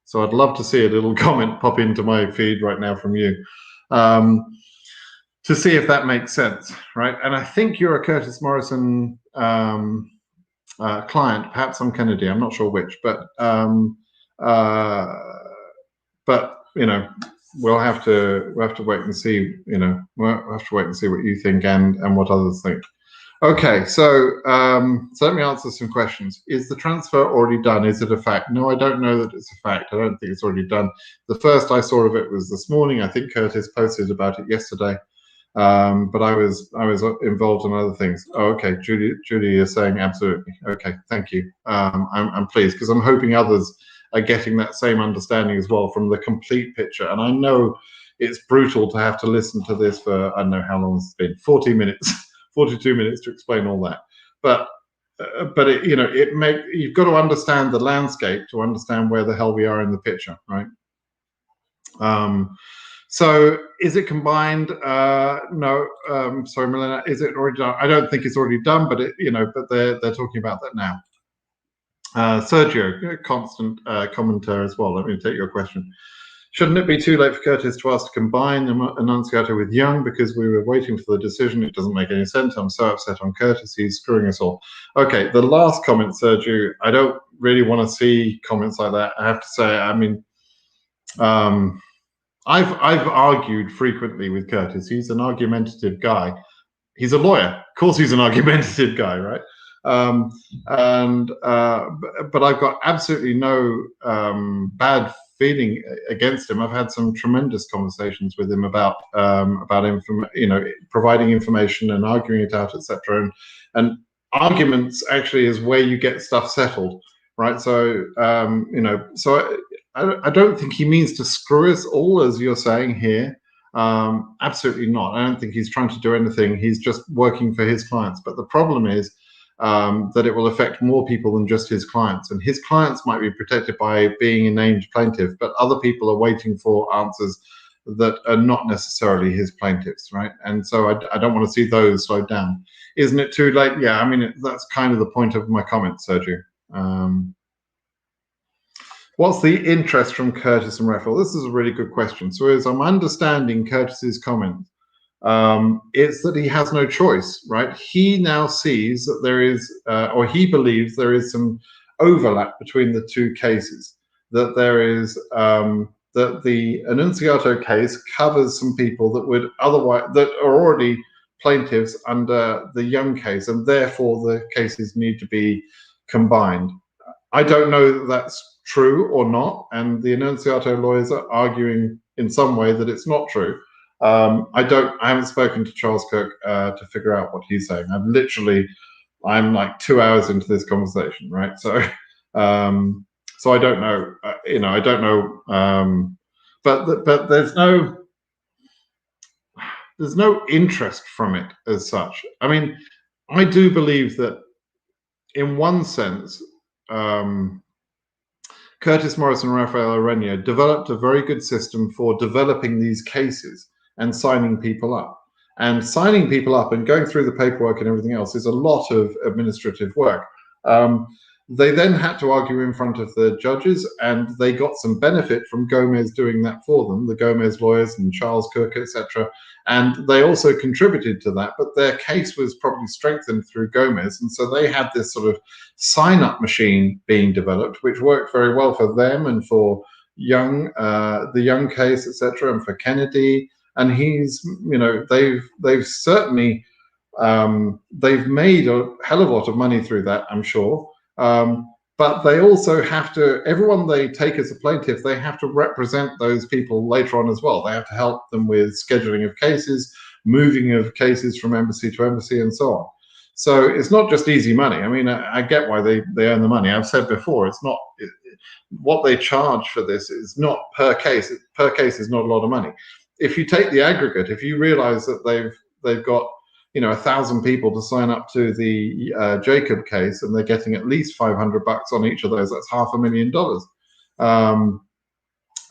So I'd love to see a little comment pop into my feed right now from you to see if that makes sense, right? And I think you're a Curtis Morrison client. Perhaps I'm Kennedy. I'm not sure which, but we'll have to wait and see. We'll have to wait and see what you think and what others think. Okay, so let me answer some questions. Is the transfer already done? Is it a fact? No, I don't know that it's a fact. I don't think it's already done. The first I saw of it was this morning. I think Curtis posted about it yesterday, but I was involved in other things. Oh, okay, Judy is saying absolutely. Okay, thank you. I'm pleased because I'm hoping others are getting that same understanding as well from the complete picture. And I know it's brutal to have to listen to this for, I don't know how long it's been, 40 minutes. 42 minutes to explain all that, but you've got to understand the landscape to understand where the hell we are in the picture, right? So is it combined? No. Sorry, Melina, is it already done? I don't think it's already done, but but they're talking about that now. Sergio, constant commenter as well. Let me take your question. Shouldn't it be too late for Curtis to ask to combine Annunziato with Young because we were waiting for the decision? It doesn't make any sense. I'm so upset on Curtis. He's screwing us all. Okay, the last comment, Sergio, I don't really want to see comments like that. I have to say, I mean, I've argued frequently with Curtis. He's an argumentative guy. He's a lawyer. Of course he's an argumentative guy, right? But I've got absolutely no bad feeling against him. I've had some tremendous conversations with him about providing information and arguing it out, etc. And arguments actually is where you get stuff settled, right? So so I don't think he means to screw us all, as you're saying here. Absolutely not. I don't think he's trying to do anything. He's just working for his clients. But the problem is that it will affect more people than just his clients. And his clients might be protected by being a named plaintiff, but other people are waiting for answers that are not necessarily his plaintiffs, right? And so I don't want to see those slowed down. Isn't it too late? Yeah, I mean, that's kind of the point of my comment, Sergio. What's the interest from Curtis and Raphael? This is a really good question. So as I'm understanding Curtis's comment, it's that he has no choice, right? He now sees that there is, or he believes there is some overlap between the two cases, that there is, that the Annunziato case covers some people that would otherwise, that are already plaintiffs under the Young case, and therefore the cases need to be combined. I don't know that that's true or not, and the Annunziato lawyers are arguing in some way that it's not true. I haven't spoken to Charles Cook to figure out what he's saying. I've literally I'm like 2 hours into this conversation, right? So, so I don't know, I don't know, but there's no interest from it as such. I mean, I do believe that in one sense, Curtis Morris and Rafael Areño developed a very good system for developing these cases and signing people up. And signing people up and going through the paperwork and everything else is a lot of administrative work. They then had to argue in front of the judges, and they got some benefit from Gomez doing that for them, the Gomez lawyers and Charles Cook, etc. And they also contributed to that, but their case was probably strengthened through Gomez. And so they had this sort of sign-up machine being developed, which worked very well for them and for the Young case, etc., and for Kennedy. And he's, they've certainly they've made a hell of a lot of money through that, I'm sure. But they also have to, everyone they take as a plaintiff, they have to represent those people later on as well. They have to help them with scheduling of cases, moving of cases from embassy to embassy, and so on. So it's not just easy money. I mean, I get why they earn the money. I've said before, it's not, what they charge for this is not per case. Per case is not a lot of money. If you take the aggregate, if you realize that they've got 1,000 people to sign up to the Jacob case, and they're getting at least $500 on each of those. That's $500,000,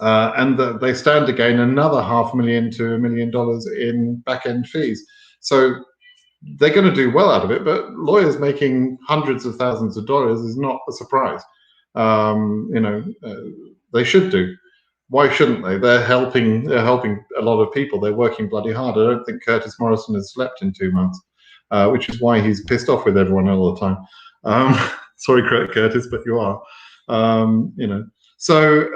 and they stand to gain another $500,000 to $1 million in back-end fees. So they're going to do well out of it. But lawyers making hundreds of thousands of dollars is not a surprise. They should do. Why shouldn't they? They're helping a lot of people. They're working bloody hard. I don't think Curtis Morrison has slept in 2 months, which is why he's pissed off with everyone all the time. Sorry, Curtis, but you are. So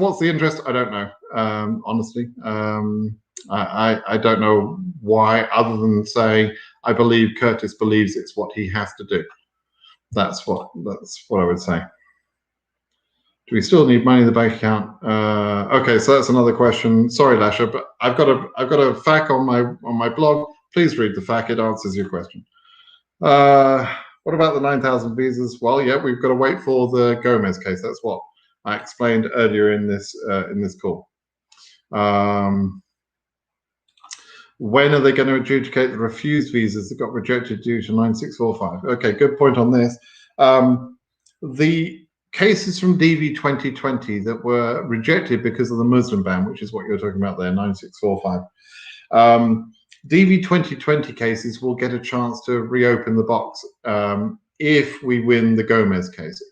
what's the interest? I don't know. Honestly, I don't know why, other than say I believe Curtis believes it's what he has to do. That's what I would say. Do we still need money in the bank account? Okay, so that's another question. Sorry, Lasha, but I've got a FAQ on my blog. Please read the FAQ. It answers your question. What about the 9,000 visas? Well, yeah, we've got to wait for the Gomez case. That's what I explained earlier in this call. When are they going to adjudicate the refused visas that got rejected due to 9645? Okay, good point on this. The cases from DV 2020 that were rejected because of the Muslim ban, which is what you're talking about there, 9645. DV 2020 cases will get a chance to reopen the box if we win the Gomez case,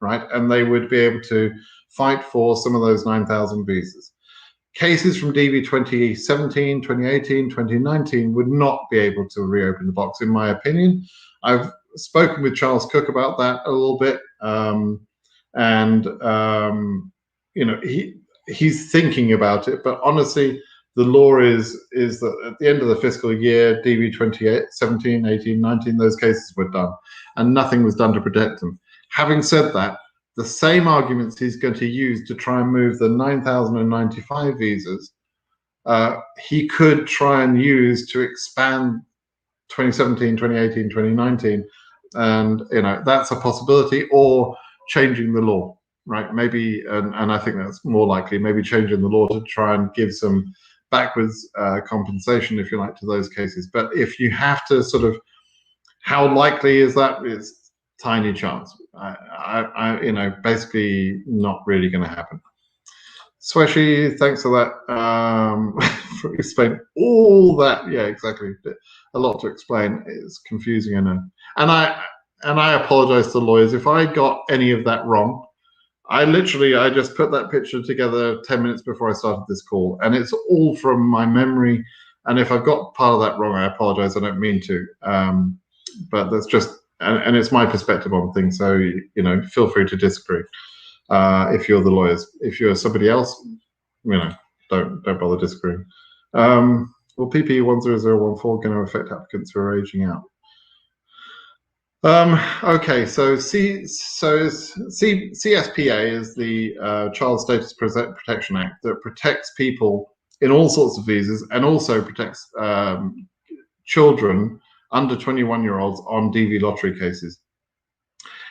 right? And they would be able to fight for some of those 9,000 visas. Cases from DV 2017, 2018, 2019 would not be able to reopen the box, in my opinion. I've spoken with Charles Cook about that a little bit. He's thinking about it, but honestly, the law is that at the end of the fiscal year, DV 2017, 18, 19, those cases were done, and nothing was done to protect them. Having said that, the same arguments he's going to use to try and move the 9,095 visas, he could try and use to expand 2017, 2018, 2019, and that's a possibility, or changing the law, right? Maybe, and I think that's more likely, maybe changing the law to try and give some backwards compensation, if you like, to those cases. But if you have to sort of, how likely is that? It's tiny chance. Basically not really going to happen. Sweshi, thanks for that. For explaining all that. Yeah, exactly. A lot to explain. It's confusing, I know. And I apologize to the lawyers if I got any of that wrong. I just put that picture together 10 minutes before I started this call, and it's all from my memory. And if I've got part of that wrong, I apologize. I don't mean to. But that's just, and it's my perspective on things. So, feel free to disagree if you're the lawyers. If you're somebody else, don't bother disagreeing. Will PP 10014 going to affect applicants who are aging out? Okay, so CSPA is the Child Status Protection Act that protects people in all sorts of visas, and also protects children under 21-year-olds on DV lottery cases.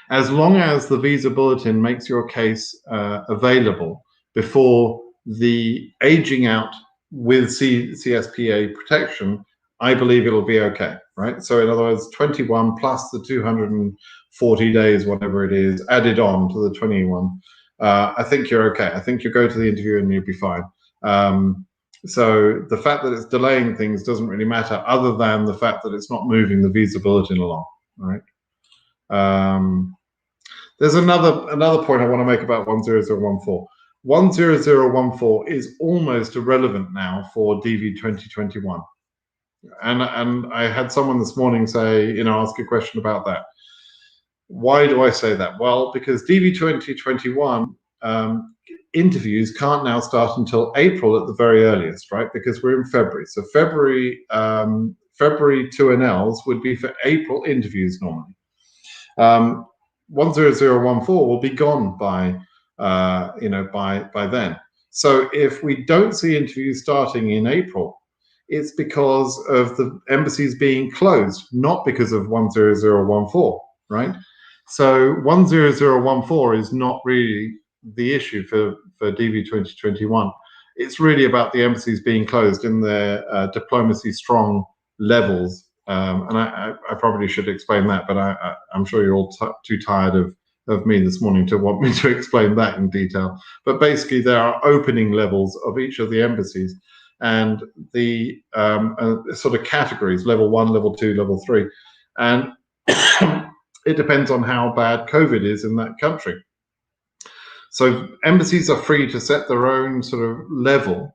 As long as the visa bulletin makes your case available before the aging out with CSPA protection, I believe it'll be okay, right? So in other words, 21 plus the 240 days, whatever it is, added on to the 21, I think you're okay. I think you go to the interview and you'll be fine. So the fact that it's delaying things doesn't really matter, other than the fact that it's not moving the visa bulletin along, right? There's another point I want to make about 10014. 10014 is almost irrelevant now for DV 2021. And I had someone this morning say, ask a question about that. Why do I say that? Well, because DV 2021 interviews can't now start until April at the very earliest, right? Because we're in February. So February 2NLs would be for April interviews normally. 10014 will be gone by then. So if we don't see interviews starting in April, it's because of the embassies being closed, not because of 10014, right? So 10014 is not really the issue for DV 2021. It's really about the embassies being closed in their diplomacy strong levels. And I probably should explain that, but I'm sure you're all too tired of me this morning to want me to explain that in detail. But basically, there are opening levels of each of the embassies, and the sort of categories: level 1, level 2, level 3, and it depends on how bad COVID is in that country. So embassies are free to set their own sort of level,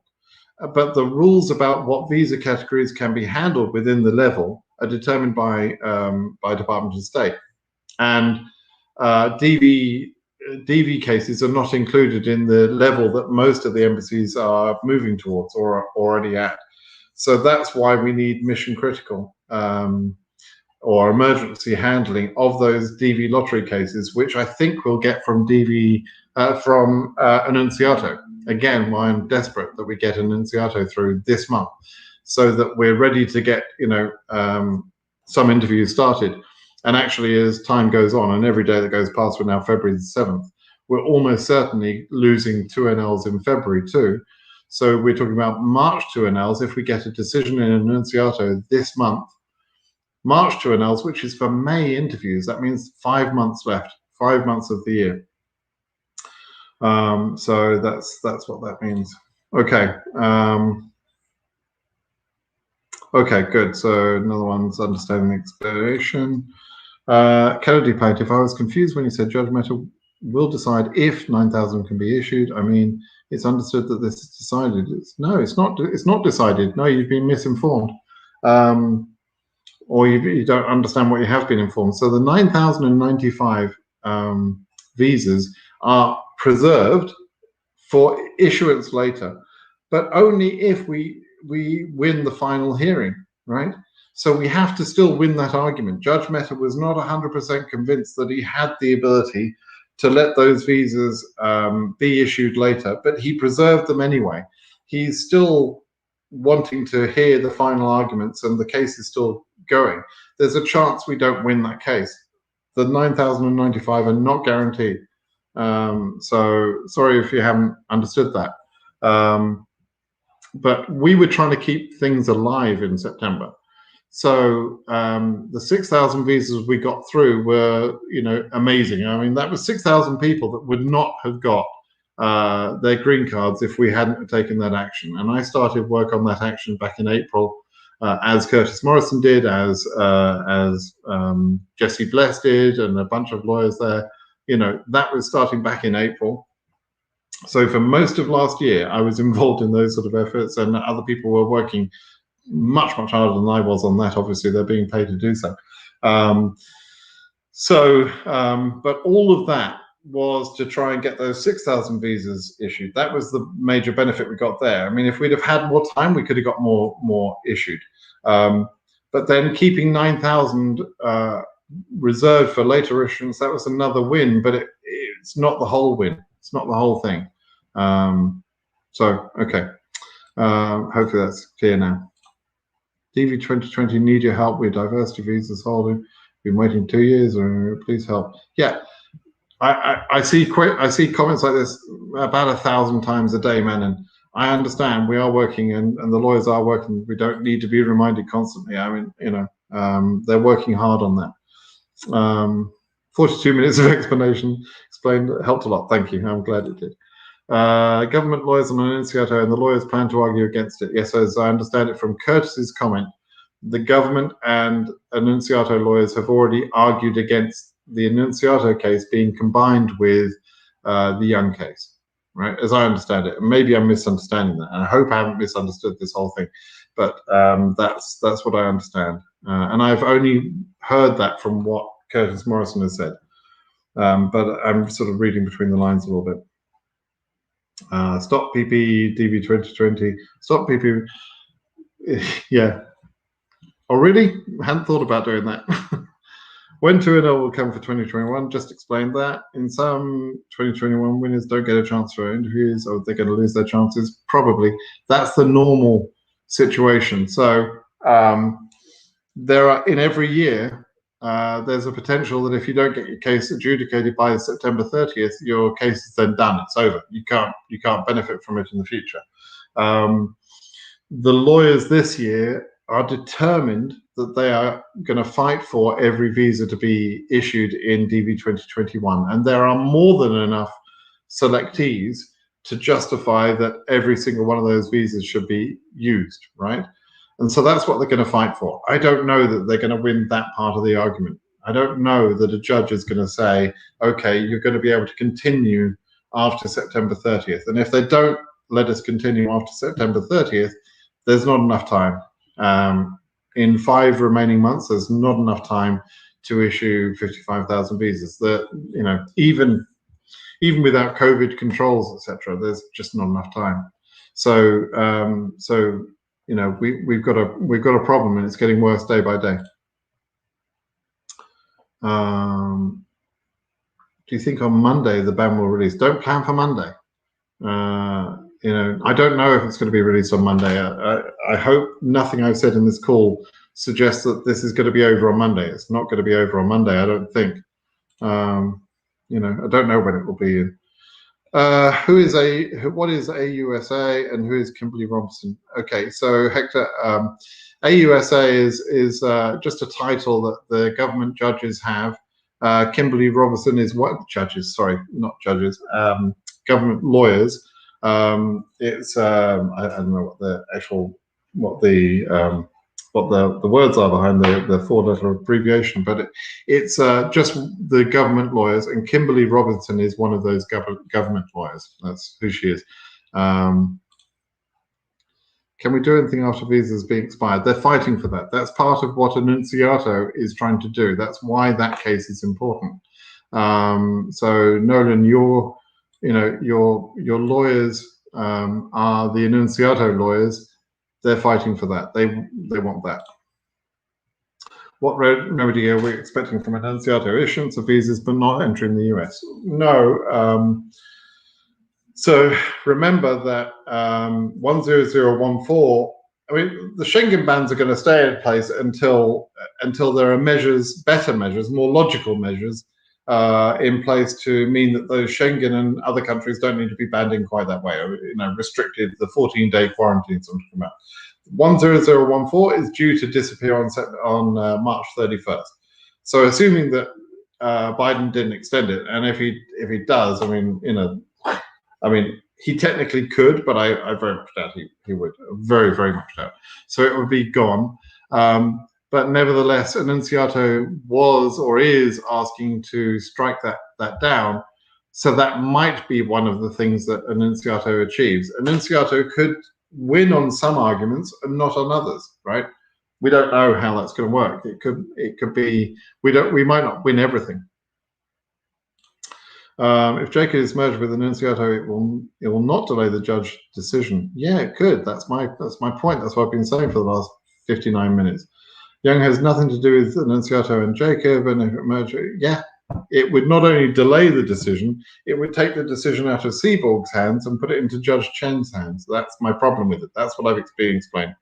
but the rules about what visa categories can be handled within the level are determined by Department of State. And DV cases are not included in the level that most of the embassies are moving towards or are already at. So that's why we need mission critical or emergency handling of those DV lottery cases, which I think we'll get from Annunziato. Again, why I'm desperate that we get Annunziato through this month, so that we're ready to get some interviews started. And actually, as time goes on, and every day that goes past, we're now February the 7th, we're almost certainly losing 2NLs in February too. So we're talking about March 2NLs. If we get a decision in Annunziato this month, March 2NLs, which is for May interviews, that means 5 months left, 5 months of the year. So that's what that means. Okay. Okay, good. So another one's understanding the explanation. Kennedy plaintiff, I was confused when you said Judge Mehta will decide if 9,000 can be issued. I mean, it's understood that this is decided. No, it's not. It's not decided. No, you've been misinformed, or you don't understand what you have been informed. So the 9,095 visas are preserved for issuance later, but only if we win the final hearing, right? So we have to still win that argument. Judge Mehta was not 100% convinced that he had the ability to let those visas be issued later, but he preserved them anyway. He's still wanting to hear the final arguments, and the case is still going. There's a chance we don't win that case. The 9,095 are not guaranteed. So sorry if you haven't understood that. But we were trying to keep things alive in September. So the 6,000 visas we got through were, amazing. I mean, that was 6,000 people that would not have got their green cards if we hadn't taken that action. And I started work on that action back in April, as Curtis Morrison did, as Jesse Bless did, and a bunch of lawyers there. That was starting back in April. So for most of last year, I was involved in those sort of efforts, and other people were working much, much harder than I was on that. Obviously, they're being paid to do so. But all of that was to try and get those 6,000 visas issued. That was the major benefit we got there. I mean, if we'd have had more time, we could have got more issued. But then keeping 9,000 reserved for later issuance, that was another win, but it's not the whole win. It's not the whole thing. Okay. Hopefully that's clear now. DV 2020 need your help with diversity visas holding. Been waiting 2 years, or please help. Yeah, I see comments like this about 1,000 times a day, man, and I understand we are working and the lawyers are working. We don't need to be reminded constantly. I mean, they're working hard on that. 42 minutes of explanation explained, helped a lot. Thank you. I'm glad it did. Government lawyers on Annunciato, and the lawyers plan to argue against it. Yes, as I understand it from Curtis's comment, the government and Annunciato lawyers have already argued against the Annunciato case being combined with the Young case, right? As I understand it. Maybe I'm misunderstanding that, and I hope I haven't misunderstood this whole thing, but that's what I understand. And I've only heard that from what Curtis Morrison has said, but I'm sort of reading between the lines a little bit. Stop PP DB 2020. Stop PP. Yeah. Oh, really? I hadn't thought about doing that. When 2NL will come for 2021, just explained that. In some 2021 winners don't get a chance for interviews, or they're going to lose their chances. Probably. That's the normal situation. So there are, in every year, there's a potential that if you don't get your case adjudicated by September 30th, your case is then done. It's over. You can't benefit from it in the future. The lawyers this year are determined that they are going to fight for every visa to be issued in DV 2021, and there are more than enough selectees to justify that every single one of those visas should be used, right? And so that's what they're going to fight for. I don't know that they're going to win that part of the argument. I don't know that a judge is going to say, okay, you're going to be able to continue after September 30th. And if they don't let us continue after September 30th, there's not enough time. In 5 remaining months, there's not enough time to issue 55,000 visas. That, even without COVID controls, etc., there's just not enough time. So, we've got a problem, and it's getting worse day by day. Do you think on Monday the ban will release? Don't plan for Monday. I don't know if it's going to be released on Monday. I hope nothing I've said in this call suggests that this is going to be over on Monday. It's not going to be over on Monday, I don't think. I don't know when it will be. What is AUSA and who is Kimberly Robinson? Okay, so Hector, AUSA is just a title that the government judges have. Kimberly Robinson is what judges? Sorry, not judges. Government lawyers. It's I don't know what the words are behind the 4-letter abbreviation, but it's just the government lawyers, and Kimberly Robinson is one of those government lawyers. That's who she is. Can we do anything after visas being expired? They're fighting for that. That's part of what Annunciato is trying to do. That's why that case is important. So Nolan, your lawyers are the Annunciato lawyers. They're fighting for that. They want that. What remedy are we expecting from Annunciato? Issuance of visas but not entering the US? No. So remember that 10014. I mean, the Schengen bans are going to stay in place until there are better measures, more logical measures in place to mean that those Schengen and other countries don't need to be banned in quite that way, or restricted, the 14-day quarantine I'm talking about. 10014 is due to disappear on March 31st. So assuming that Biden didn't extend it, and if he does, he technically could, but I very much doubt he would. Very, very much doubt. So it would be gone. But nevertheless, Annunciato was or is asking to strike that down. So that might be one of the things that Annunciato achieves. Annunciato could win on some arguments and not on others, right? We don't know how that's going to work. It could be we might not win everything. If Jacob is merged with Annunciato, it will not delay the judge decision. Yeah, it could. That's my point. That's what I've been saying for the last 59 minutes. Young has nothing to do with Annunciato and Jacob, and if it merged, yeah, it would not only delay the decision, it would take the decision out of Seaborg's hands and put it into Judge Chen's hands. That's my problem with it. That's what I've been explaining.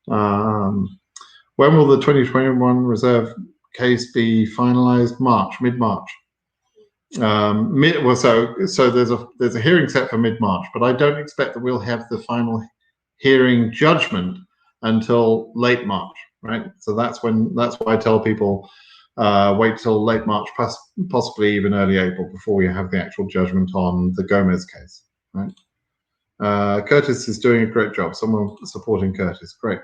When will the 2021 reserve case be finalized? Mid-March. Well, so there's a hearing set for mid-March, but I don't expect that we'll have the final hearing judgment until late March, right? So that's why I tell people wait till late March, possibly even early April, before we have the actual judgment on the Gomez case, right? Curtis is doing a great job. Someone supporting Curtis, great.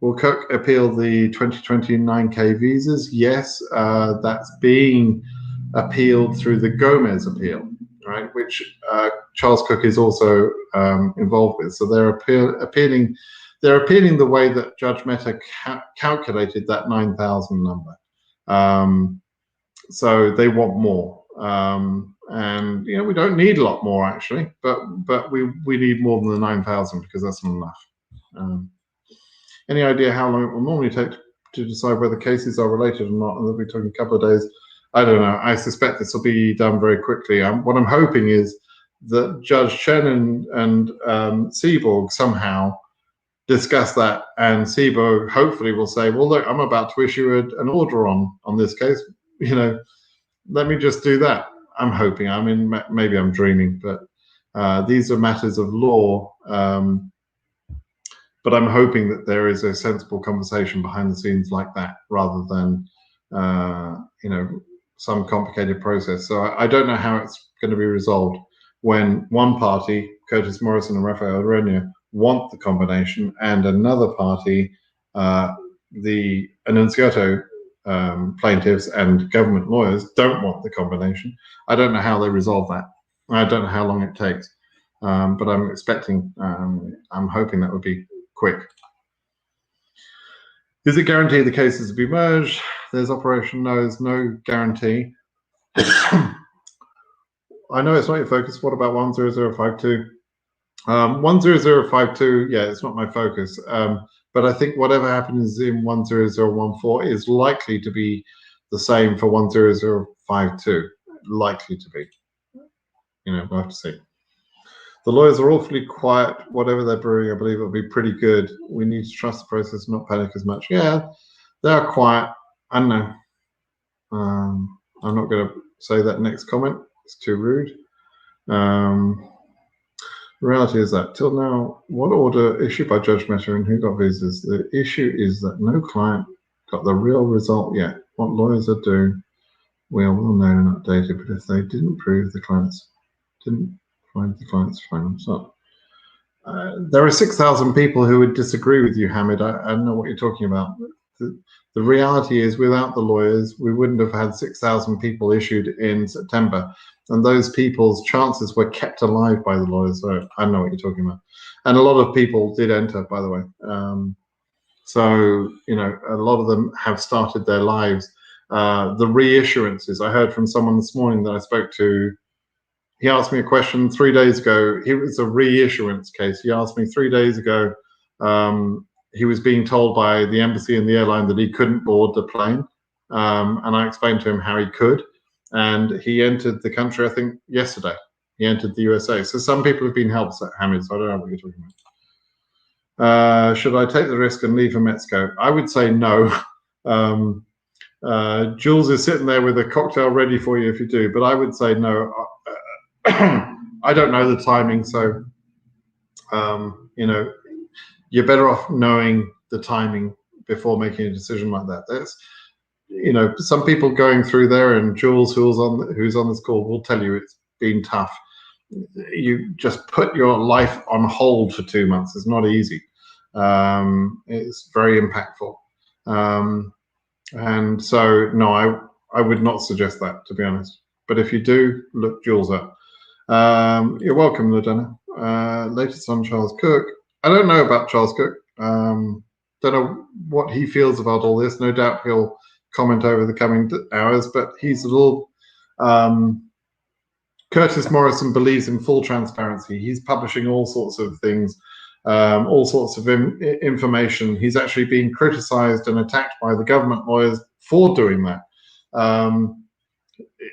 Will Cook appeal the 2020 9K visas? Yes, that's being appealed through the Gomez appeal, right? Which Charles Cook is also involved with. So they're appealing the way that Judge Mehta calculated that 9,000 number. So they want more, and we don't need a lot more actually, but we need more than the 9,000 because that's not enough. Any idea how long it will normally take to decide whether cases are related or not? And they'll be talking a couple of days. I don't know. I suspect this will be done very quickly. What I'm hoping is that Judge Chen and Seaborg somehow discuss that, and Seaborg hopefully will say, well, look, I'm about to issue an order on this case. Let me just do that. I'm hoping. I mean, maybe I'm dreaming, but these are matters of law. But I'm hoping that there is a sensible conversation behind the scenes like that, rather than some complicated process. So I don't know how it's going to be resolved when one party, Curtis Morrison and Rafael Renia, want the combination, and another party, the Annunziato plaintiffs and government lawyers, don't want the combination. I don't know how they resolve that. I don't know how long it takes, but I'm expecting, I'm hoping that would be quick. Is it guaranteed the cases will be merged? There's Operation Nose, no guarantee. I know it's not your focus. What about 10052? 10052, yeah, it's not my focus. But I think whatever happens in 10014 is likely to be the same for 10052. Likely to be. We'll have to see. The lawyers are awfully quiet. Whatever they're brewing, I believe it'll be pretty good. We need to trust the process, not panic as much. Yeah, they are quiet. I don't know. I'm not going to say that next comment. It's too rude. The reality is that till now, what order issued by Judge Mehta and who got visas? The issue is that no client got the real result yet. What lawyers are doing, we all know and updated, but if they didn't prove the clients didn't find the client's final result. There are 6,000 people who would disagree with you, Hamid. I don't know what you're talking about. The reality is, without the lawyers, we wouldn't have had 6,000 people issued in September. And those people's chances were kept alive by the lawyers. So I know what you're talking about. And a lot of people did enter, by the way. So, a lot of them have started their lives. The reissuances, I heard from someone this morning that I spoke to. He asked me a question 3 days ago. It was a reissuance case. He asked me 3 days ago. He was being told by the embassy and the airline that he couldn't board the plane. And I explained to him how he could. And he entered the country, I think, yesterday. He entered the USA. So some people have been helped, Hamid, so I don't know what you're talking about. Should I take the risk and leave for Mexico? I would say no. Jules is sitting there with a cocktail ready for you if you do, but I would say no. I don't know the timing, so you're better off knowing the timing before making a decision like that. That's, some people going through there, and Jules, who's on this call, will tell you it's been tough. You just put your life on hold for 2 months. It's not easy. It's very impactful, and so no, I would not suggest that, to be honest. But if you do, look Jules up. You're welcome, Ladonna. Latest on Charles Cook. I don't know about Charles Cook. Don't know what he feels about all this. No doubt he'll comment over the coming hours, but he's a little... Curtis Morrison believes in full transparency. He's publishing all sorts of things, all sorts of information. He's actually being criticized and attacked by the government lawyers for doing that.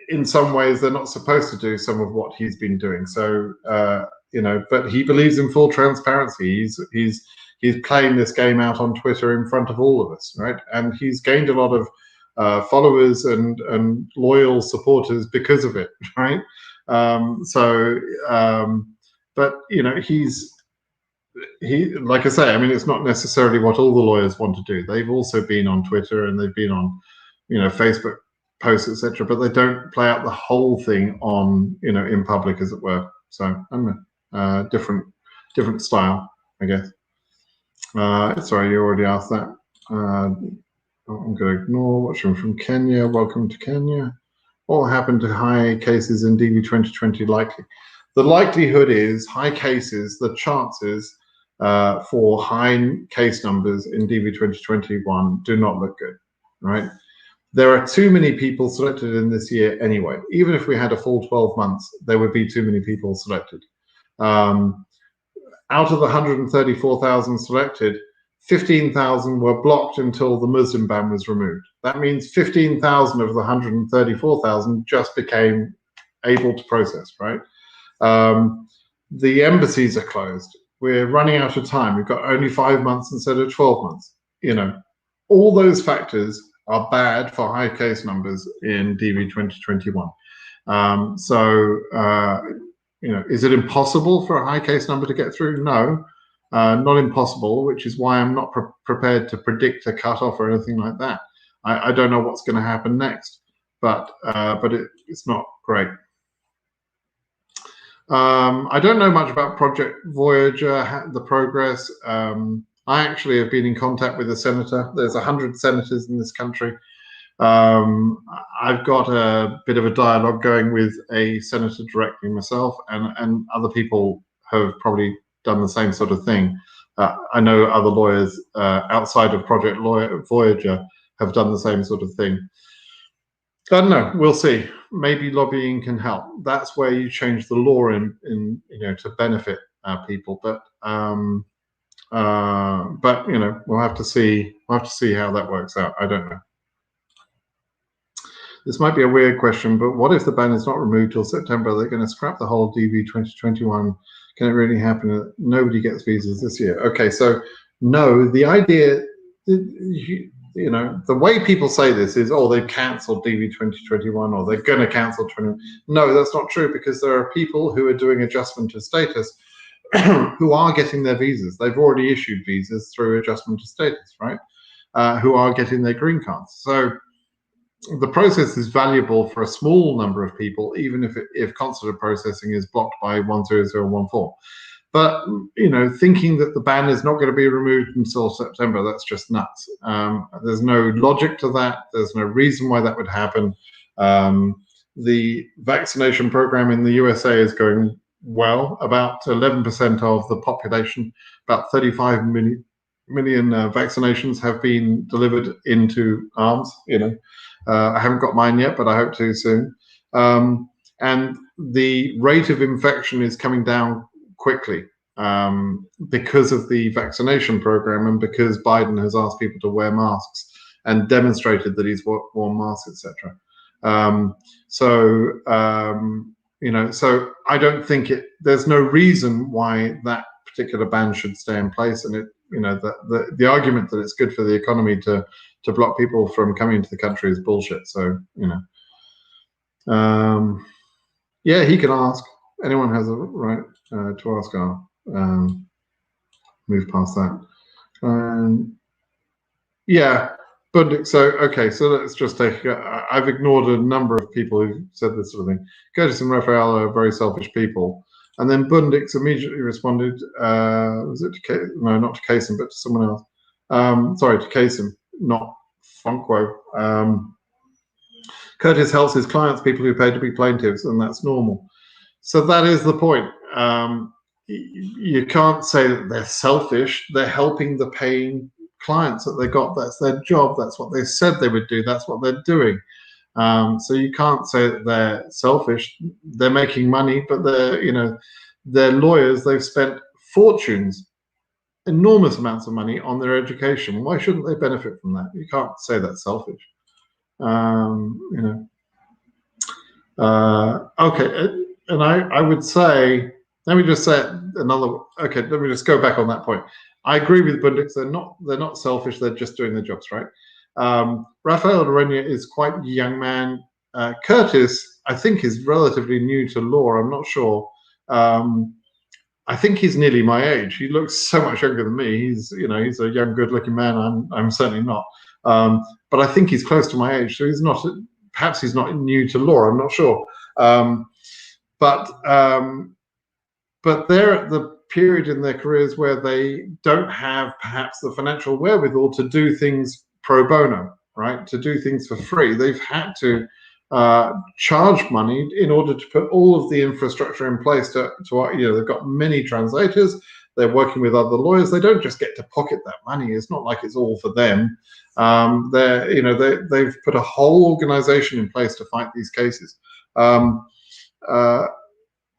In some ways, they're not supposed to do some of what he's been doing. So, but he believes in full transparency. he's playing this game out on Twitter in front of all of us, right? And he's gained a lot of followers and loyal supporters because of it, right? But you know, like I say, I mean, it's not necessarily what all the lawyers want to do. They've also been on Twitter and they've been on, you know, Facebook posts, etc. But they don't play out the whole thing on, you know, in public, as it were. So I don't know, different style, I guess. Sorry, you already asked that. I'm going to ignore. Watching from Kenya. Welcome to Kenya. What will happen to high cases in DV 2020 likely? The likelihood is high cases, the chances for high case numbers in DV 2021 do not look good, right? There are too many people selected in this year anyway. Even if we had a full 12 months, there would be too many people selected. Out of the 134,000 selected, 15,000 were blocked until the Muslim ban was removed. That means 15,000 of the 134,000 just became able to process, right? The embassies are closed. We're running out of time. We've got only 5 months instead of 12 months. You know, all those factors are bad for high case numbers in DV 2021. You know, is it impossible for a high case number to get through? No, not impossible, which is why I'm not prepared to predict a cutoff or anything like that. I don't know what's going to happen next, but it's not great. I don't know much about Project Voyager, the progress. I actually have been in contact with a senator. There's 100 senators in this country. I've got a bit of a dialogue going with a senator directly myself, and other people have probably done the same sort of thing. I know other lawyers outside of Project Voyager have done the same sort of thing. I don't know. We'll see. Maybe lobbying can help. That's where you change the law in you know, to benefit people. But you know, we'll have to see. We'll have to see how that works out. I don't know. This might be a weird question, but what if the ban is not removed till September? They're going to scrap the whole DV 2021. Can it really happen? Nobody gets visas this year. Okay, so no. The idea, you know, the way people say this is, oh, they've cancelled DV 2021 or they're going to cancel 20. No, that's not true, because there are people who are doing adjustment of status who are getting their visas. They've already issued visas through adjustment of status, right? Who are getting their green cards. So the process is valuable for a small number of people, even if consular processing is blocked by 10014. But, you know, thinking that the ban is not going to be removed until September, that's just nuts. There's no logic to that. There's no reason why that would happen. The vaccination program in the USA is going well. About 11% of the population, about 35 million vaccinations have been delivered into arms. You know, I haven't got mine yet, but I hope to soon. And the rate of infection is coming down quickly because of the vaccination program, and because Biden has asked people to wear masks and demonstrated that he's worn masks, etc. You know, so I don't think there's no reason why that particular ban should stay in place. And you know, the argument that it's good for the economy to block people from coming into the country is bullshit. So, you know, yeah, he can ask. Anyone has a right to ask. Move past that. Yeah, but so okay, so let's just take. I've ignored a number of people who said this sort of thing. Curtis and Raphael are very selfish people. And then Bundix immediately responded, was it no, not to Kasem, but to someone else. Sorry, to Kasem, not Funkwo. Curtis helps his clients, people who pay to be plaintiffs, and that's normal. So that is the point. You can't say that they're selfish. They're helping the paying clients that they got. That's their job. That's what they said they would do. That's what they're doing. So you can't say that they're selfish. They're making money, but they're, you know, they're lawyers. They've spent fortunes, enormous amounts of money on their education. Why shouldn't they benefit from that? You can't say that's selfish. You know. Okay, and I would say, let me just say another. Okay, let me just go back on that point. I agree with Bundix. They're not selfish. They're just doing their jobs, right? Rafael Arena is quite a young man. Curtis, I think, is relatively new to law. I'm not sure. I think he's nearly my age. He looks so much younger than me. He's a young, good-looking man. I'm certainly not. But I think he's close to my age. So he's not. Perhaps he's not new to law. I'm not sure. But they're at the period in their careers where they don't have perhaps the financial wherewithal to do things pro bono, right? To do things for free. They've had to charge money in order to put all of the infrastructure in place to they've got many translators. They're working with other lawyers. They don't just get to pocket that money. It's not like it's all for them. They've put a whole organization in place to fight these cases.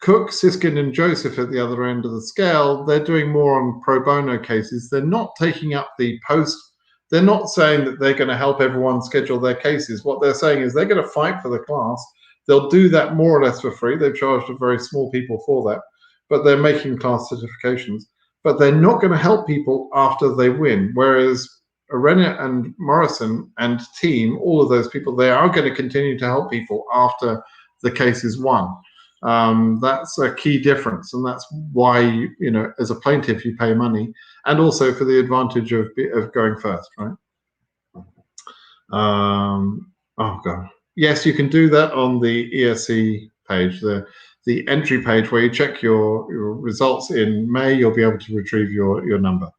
Cook, Siskin, and Joseph at the other end of the scale, they're doing more on pro bono cases. They're not taking up the post. They're not saying that they're going to help everyone schedule their cases. What they're saying is they're going to fight for the class. They'll do that more or less for free. They've charged a very small people for that, but they're making class certifications. But they're not going to help people after they win. Whereas Arena and Morrison and team, all of those people, they are going to continue to help people after the case is won. That's a key difference, and that's why as a plaintiff you pay money, and also for the advantage of going first, right? Oh god, yes, you can do that on the ESC page, the entry page where you check your results in May. You'll be able to retrieve your number.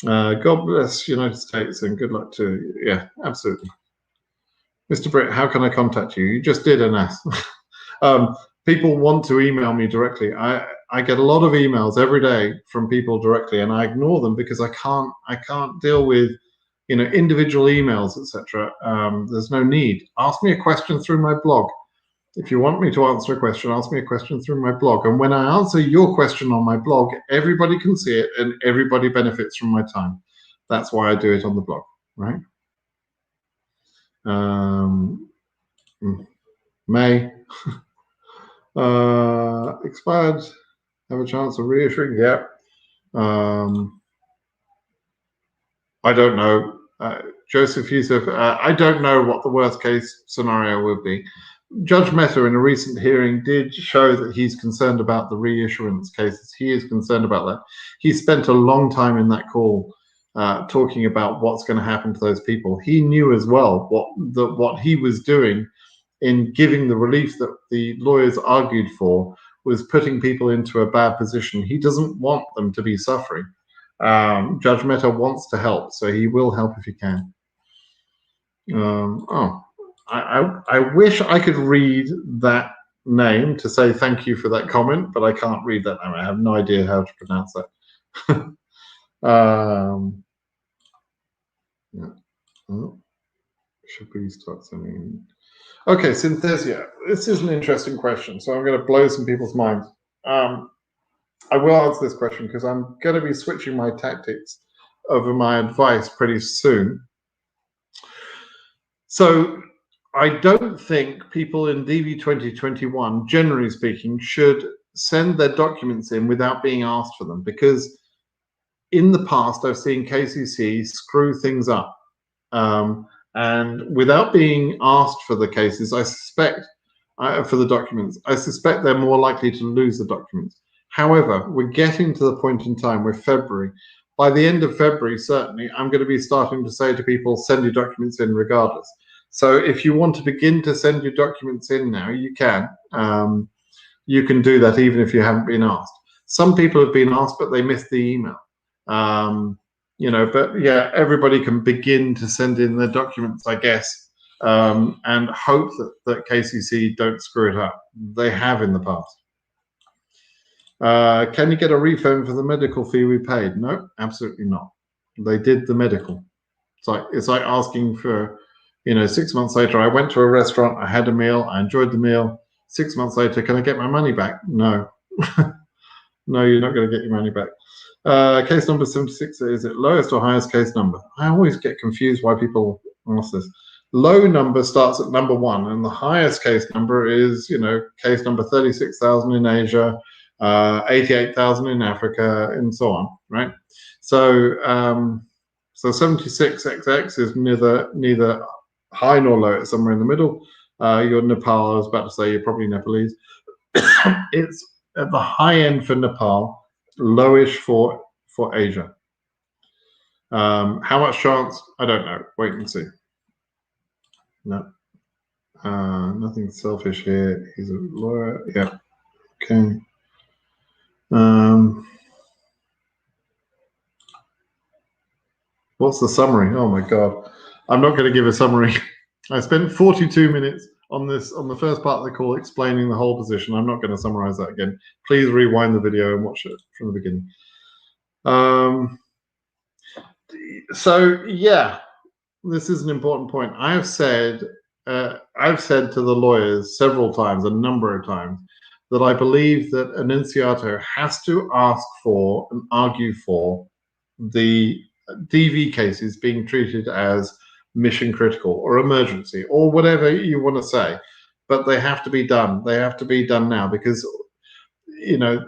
God bless United States and good luck to you. Yeah, absolutely. Mr. Britt, how can I contact you? You just did an ask. People want to email me directly. I get a lot of emails every day from people directly, and I ignore them because I can't deal with individual emails, etc. There's no need. Ask me a question through my blog. If you want me to answer a question, ask me a question through my blog. And when I answer your question on my blog, everybody can see it and everybody benefits from my time. That's why I do it on the blog, right? May. Expired, have a chance of reissuing. Yeah. I don't know. Joseph Yusuf, I don't know what the worst case scenario would be. Judge Mehta in a recent hearing did show that he's concerned about the reissuance cases. He is concerned about that. He spent a long time in that call talking about what's going to happen to those people. He knew as well what he was doing in giving the relief that the lawyers argued for was putting people into a bad position. He doesn't want them to be suffering. Judge Mehta wants to help, so he will help if he can. I wish I could read that name to say thank you for that comment, but I can't read that name. I have no idea how to pronounce that. Yeah. Oh, should we start sending? Okay, Synthesia. This is an interesting question, so I'm going to blow some people's minds. I will answer this question because I'm going to be switching my tactics over my advice pretty soon. So I don't think people in DV 2021, generally speaking, should send their documents in without being asked for them, because in the past I've seen KCC screw things up. And without being asked for the cases, I suspect, for the documents, I suspect they're more likely to lose the documents. However, we're getting to the point in time, we're February. By the end of February, certainly, I'm going to be starting to say to people, send your documents in regardless. So if you want to begin to send your documents in now, you can. You can do that even if you haven't been asked. Some people have been asked, but they missed the email. But yeah, everybody can begin to send in their documents, I guess, and hope that KCC don't screw it up. They have in the past. Can you get a refund for the medical fee we paid? No, absolutely not. They did the medical. It's like asking for, 6 months later, I went to a restaurant, I had a meal, I enjoyed the meal. 6 months later, can I get my money back? No. No, you're not going to get your money back. Case number 76, is it lowest or highest case number? I always get confused why people ask this. Low number starts at number 1, and the highest case number is, case number 36,000 in Asia, 88,000 in Africa, and so on, right? So so 76XX is neither high nor low. It's somewhere in the middle. You're Nepal. I was about to say you're probably Nepalese. It's at the high end for Nepal, lowish for Asia. How much chance? I don't know. Wait and see. No, nothing selfish here. He's a lawyer. Yeah. Okay. What's the summary? Oh my God. I'm not going to give a summary. I spent 42 minutes on this, on the first part of the call, explaining the whole position. I'm not going to summarize that again. Please rewind the video and watch it from the beginning. So yeah, this is an important point. I've said to the lawyers several times, a number of times, that I believe that an enunciato has to ask for and argue for the DV cases being treated as mission critical or emergency or whatever you want to say, but they have to be done. They have to be done now because, you know,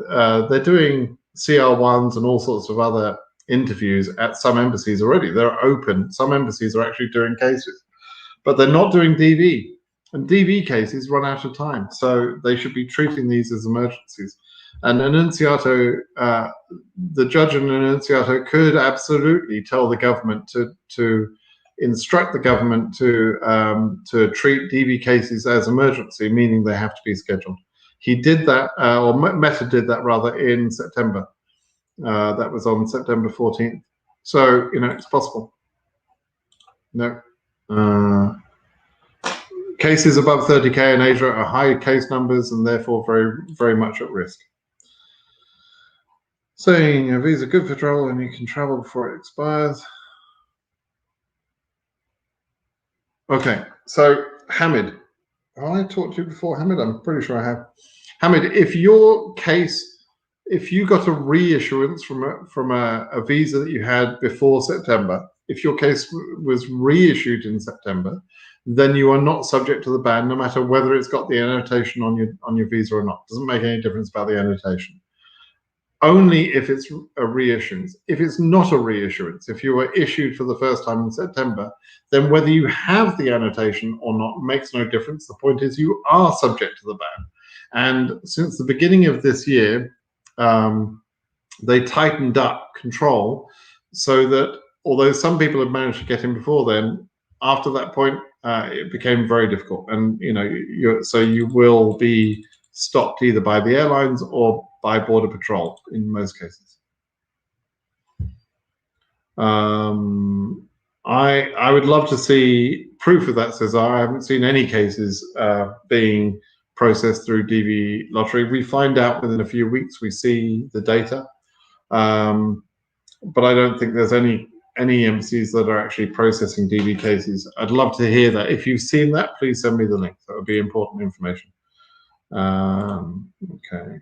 they're doing CR1s and all sorts of other interviews at some embassies already. They're open. Some embassies are actually doing cases, but they're not doing DV. And DV cases run out of time, so they should be treating these as emergencies. And an enunciato, the judge in an enunciato could absolutely tell the government to instruct the government to treat DV cases as emergency, meaning they have to be scheduled. He did that, or Meta did that rather, in September. That was on September 14th. So, you know, it's possible. No. Cases above 30K in Asia are high case numbers and therefore very, very much at risk. Saying a visa good for travel and you can travel before it expires. Okay, so Hamid, have I talked to you before, Hamid? I'm pretty sure I have. Hamid, if your case, if you got a reissuance from a visa that you had before September, if your case was reissued in September, then you are not subject to the ban, no matter whether it's got the annotation on your visa or not. Doesn't make any difference about the annotation. Only if it's a reissuance. If it's not a reissuance, if you were issued for the first time in September, then whether you have the annotation or not makes no difference. The point is you are subject to the ban. And since the beginning of this year, they tightened up control so that although some people had managed to get in before then, after that point, it became very difficult. And, you know, so you will be stopped either by the airlines or by Border Patrol in most cases. I would love to see proof of that, Cesar. I haven't seen any cases being processed through DV lottery. We find out within a few weeks. We see the data, but I don't think there's any embassies that are actually processing DV cases. I'd love to hear that. If you've seen that, please send me the link. That would be important information. Okay.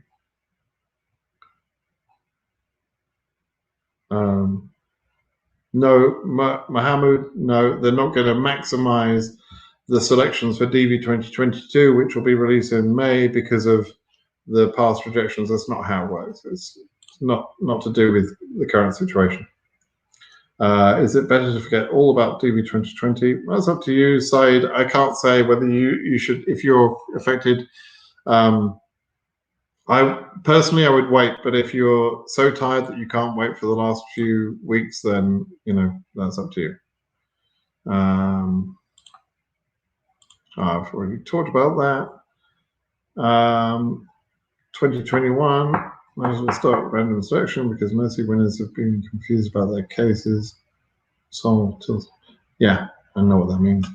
No, Mohammed, no, they're not going to maximize the selections for DV 2022, which will be released in May because of the past rejections. That's not how it works. It's not to do with the current situation. Is it better to forget all about DV 2020? Well, that's up to you, Said. I can't say whether you should, if you're affected. I personally would wait, but if you're so tired that you can't wait for the last few weeks, then, you know, that's up to you. I've already talked about that. 2021, might as well start random selection because Mercy winners have been confused about their cases. So, yeah, I know what that means.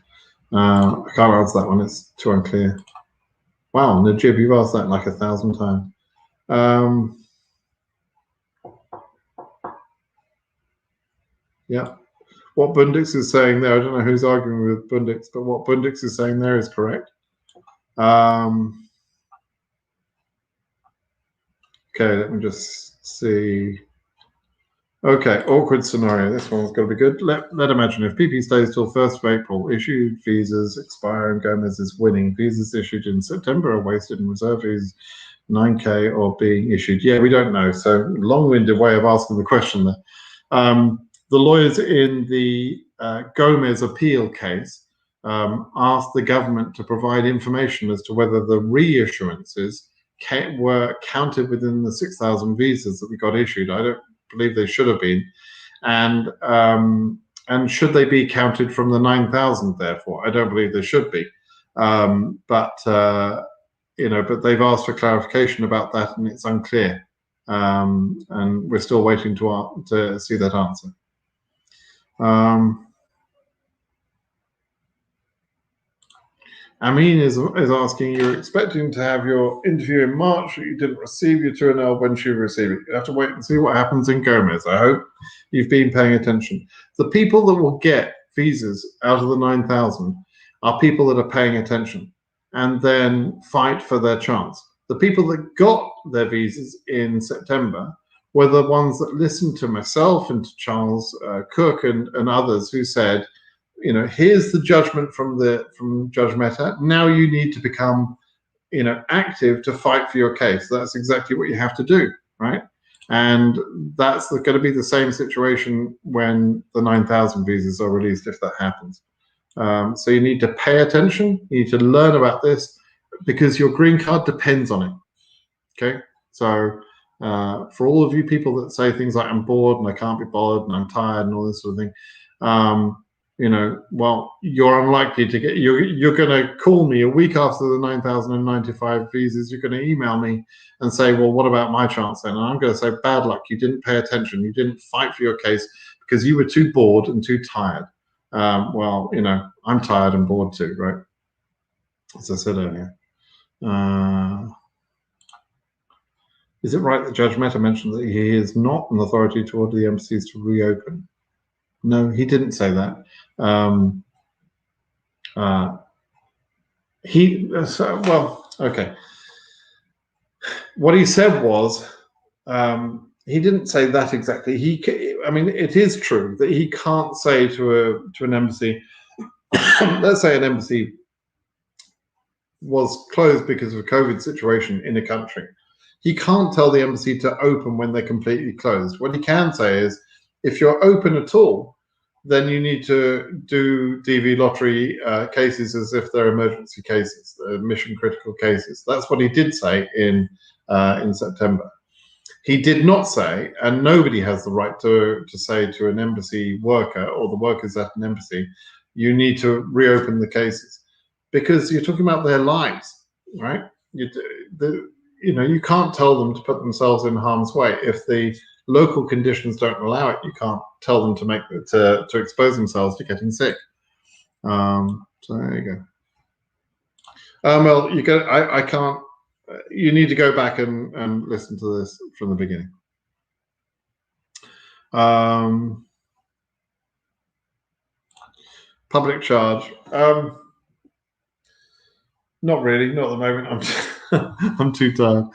I can't answer that one, it's too unclear. Wow, Najib, you've asked that like 1,000 times. Yeah, what Bundix is saying there, I don't know who's arguing with Bundix, but what Bundix is saying there is correct. Okay, let me just see. Okay, awkward scenario. This one's got to be good. Let imagine if PP stays till 1st of April, issued visas expire and Gomez is winning. Visas issued in September are wasted and reserve visas 9K or being issued. Yeah, we don't know. So long-winded way of asking the question there. The lawyers in the Gomez appeal case asked the government to provide information as to whether the reissuances were counted within the 6,000 visas that we got issued. I don't believe they should have been, and should they be counted from the 9,000? Therefore, I don't believe they should be. But they've asked for clarification about that, and it's unclear. And we're still waiting to see that answer. Amin is asking, you're expecting to have your interview in March, but you didn't receive your 2NL. When should you receive it? You have to wait and see what happens in Gomez. I hope you've been paying attention. The people that will get visas out of the 9,000 are people that are paying attention and then fight for their chance. The people that got their visas in September were the ones that listened to myself and to Charles Cook and others who said, here's the judgment from Judge Mehta. Now you need to become, active to fight for your case. That's exactly what you have to do, right? And that's going to be the same situation when the 9,000 visas are released, if that happens. So you need to pay attention. You need to learn about this because your green card depends on it. Okay, so for all of you people that say things like I'm bored and I can't be bothered and I'm tired and all this sort of thing, well, you're unlikely to get. You're going to call me a week after the 9,095 visas. You're going to email me and say, well, what about my chance then? And I'm going to say, bad luck. You didn't pay attention. You didn't fight for your case because you were too bored and too tired. Well, I'm tired and bored too, right? As I said earlier. Is it right that Judge Mehta mentioned that he is not an authority to order the embassies to reopen? No, he didn't say that. Okay. What he said was, he didn't say that exactly. It is true that he can't say to an embassy, let's say an embassy was closed because of a COVID situation in a country. He can't tell the embassy to open when they're completely closed. What he can say is, if you're open at all, then you need to do DV lottery cases as if they're emergency cases, mission critical cases. That's what he did say in September. He did not say, and nobody has the right to say to an embassy worker or the workers at an embassy, you need to reopen the cases, because you're talking about their lives, right? You can't tell them to put themselves in harm's way. If the local conditions don't allow it, you can't tell them to expose themselves to getting sick. So there you go. Well, I can't. You need to go back and listen to this from the beginning. Public charge. Not really. Not at the moment. I'm too tired.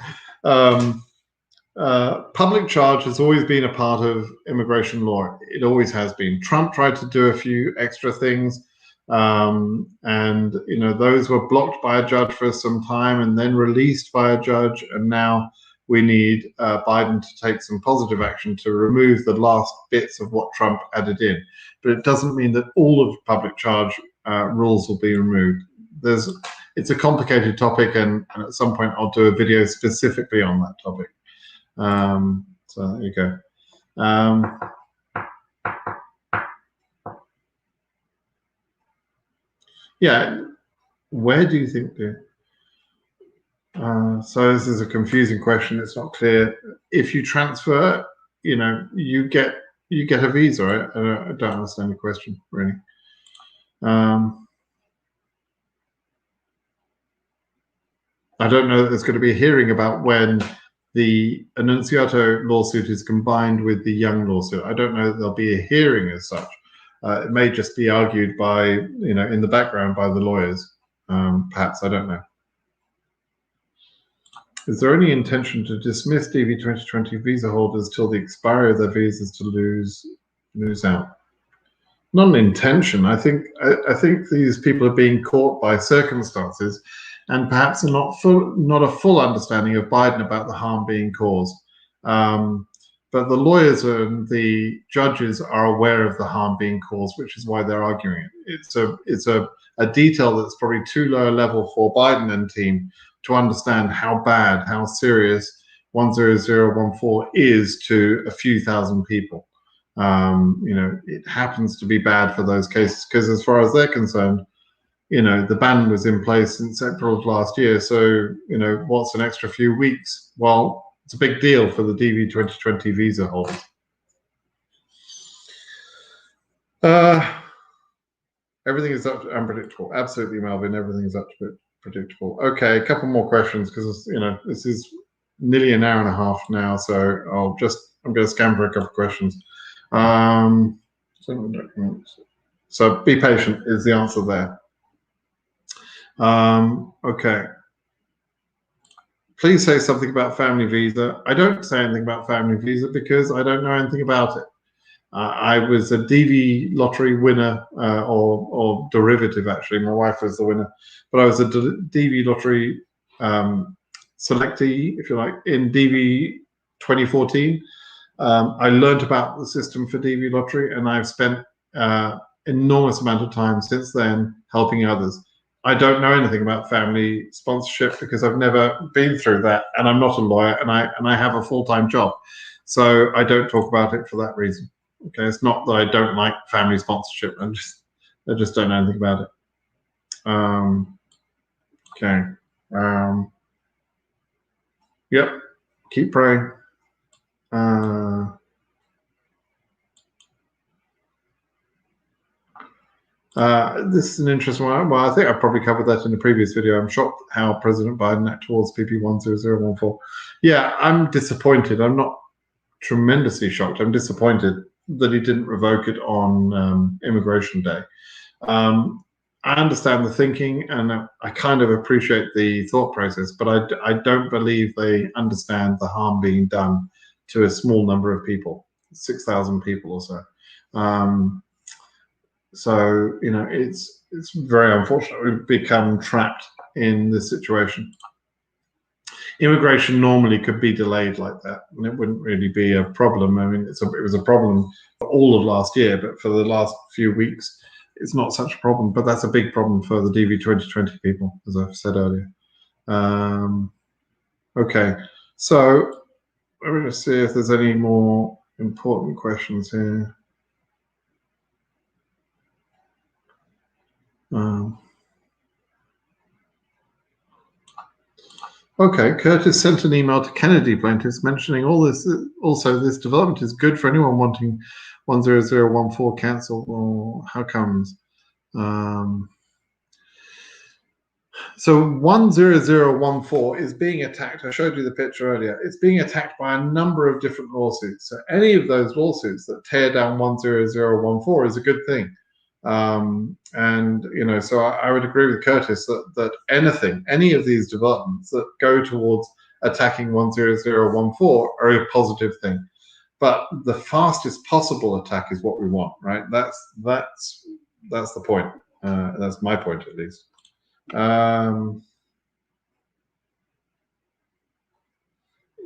Public charge has always been a part of immigration law. It always has been. Trump tried to do a few extra things, and those were blocked by a judge for some time and then released by a judge. And now we need Biden to take some positive action to remove the last bits of what Trump added in. But it doesn't mean that all of public charge rules will be removed. It's a complicated topic, and at some point I'll do a video specifically on that topic. So there you go. Yeah, where do you think so this is a confusing question. It's not clear. If you transfer, you get a visa, right? I don't understand the question really. I don't know that there's going to be a hearing about when the Annunziato lawsuit is combined with the Young lawsuit. I don't know that there'll be a hearing as such. It may just be argued by, in the background by the lawyers. Perhaps, I don't know. Is there any intention to dismiss DV 2020 visa holders till the expiry of their visas to lose out? Not an intention. I think these people are being caught by circumstances, and perhaps not a full understanding of Biden about the harm being caused. but the lawyers and the judges are aware of the harm being caused, which is why they're arguing it. It's a detail that's probably too low a level for Biden and team to understand how bad, how serious 10014 is to a few thousand people. It happens to be bad for those cases because, as far as they're concerned, the ban was in place since April of last year. So, what's an extra few weeks? Well, it's a big deal for the DV 2020 visa holders. Everything is unpredictable. Absolutely, Melvin. Everything is predictable. Okay, a couple more questions because this is nearly an hour and a half now. So I'm going to scan for a couple of questions. So be patient is the answer there. Okay. Please say something about family visa. I don't say anything about family visa because I don't know anything about it. I was a DV lottery winner, or derivative, actually. My wife was the winner. But I was a DV lottery selectee, if you like, in DV 2014. I learned about the system for DV lottery, and I've spent enormous amount of time since then helping others. I don't know anything about family sponsorship because I've never been through that, and I'm not a lawyer, and I have a full-time job, so I don't talk about it for that reason. Okay, it's not that I don't like family sponsorship. I just don't know anything about it. Okay. Yep. Keep praying. This is an interesting one. Well, I think I probably covered that in the previous video. I'm shocked how President Biden acted towards PP 10014. Yeah, I'm disappointed. I'm not tremendously shocked. I'm disappointed that he didn't revoke it on Immigration Day. I understand the thinking, and I kind of appreciate the thought process, but I don't believe they understand the harm being done to a small number of people, 6,000 people or so. So it's very unfortunate we've become trapped in this situation. Immigration normally could be delayed like that, and it wouldn't really be a problem. I mean, it was a problem for all of last year, but for the last few weeks, it's not such a problem. But that's a big problem for the DV 2020 people, as I've said earlier. Okay, so I'm going to see if there's any more important questions here. Okay, Curtis sent an email to Kennedy plaintiffs mentioning all this. Also, this development is good for anyone wanting 10014 cancelled. Or how comes? So 10014 is being attacked. I showed you the picture earlier. It's being attacked by a number of different lawsuits. So any of those lawsuits that tear down 10014 is a good thing. So I would agree with Curtis that any of these developments that go towards attacking 10014 are a positive thing. But the fastest possible attack is what we want, right? That's the point. That's my point, at least.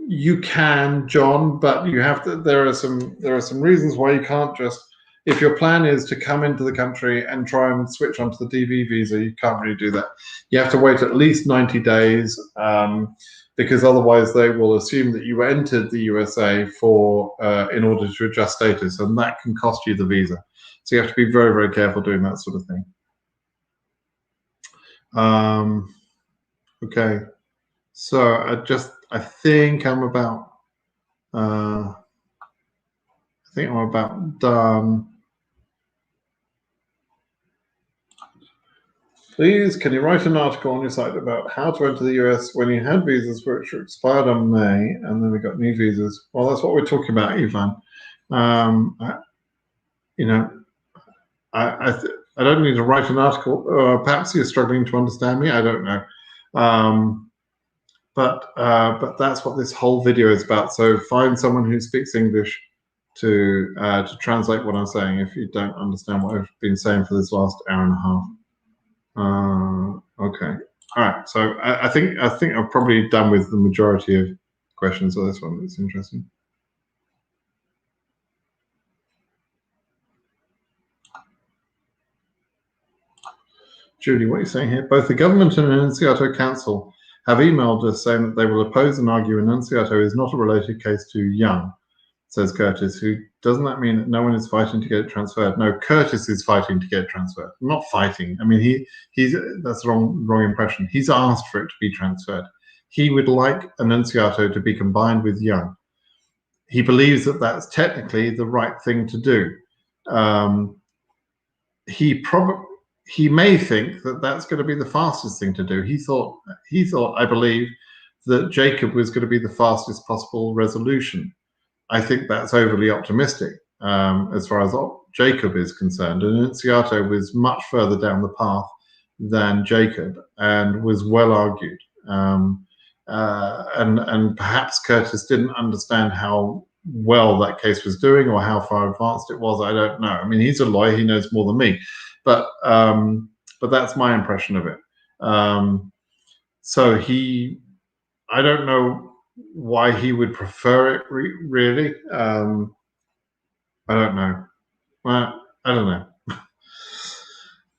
You can, John, but you have to. There are some reasons why you can't just. If your plan is to come into the country and try and switch onto the DV visa, you can't really do that. You have to wait at least 90 days because otherwise they will assume that you entered the USA in order to adjust status, and that can cost you the visa. So you have to be very, very careful doing that sort of thing. Okay, so I think I'm about done. Please, can you write an article on your site about how to enter the US when you had visas which were expired on May, and then we got new visas? Well, that's what we're talking about, Ivan. I don't need to write an article. Perhaps you're struggling to understand me. I don't know. But that's what this whole video is about. So find someone who speaks English to translate what I'm saying if you don't understand what I've been saying for this last hour and a half. Okay. All right. So I think I'm probably done with the majority of questions on this one. It's interesting. Julie, what are you saying here? Both the government and Enunciato Council have emailed us saying that they will oppose and argue Enunciato is not a related case to Young, says Curtis, who doesn't that mean that no one is fighting to get it transferred? No, Curtis is fighting to get it transferred. Not fighting. I mean, he's that's the wrong impression. He's asked for it to be transferred. He would like Enunciato to be combined with Young. He believes that that's technically the right thing to do. He may think that that's going to be the fastest thing to do. He thought, I believe, that Jacob was going to be the fastest possible resolution. I think that's overly optimistic as far as Jacob is concerned. And Enunciato was much further down the path than Jacob and was well argued. And perhaps Curtis didn't understand how well that case was doing or how far advanced it was. I don't know. I mean, he's a lawyer; he knows more than me. But that's my impression of it. So I don't know why he would prefer it. Really, I don't know. Well, I don't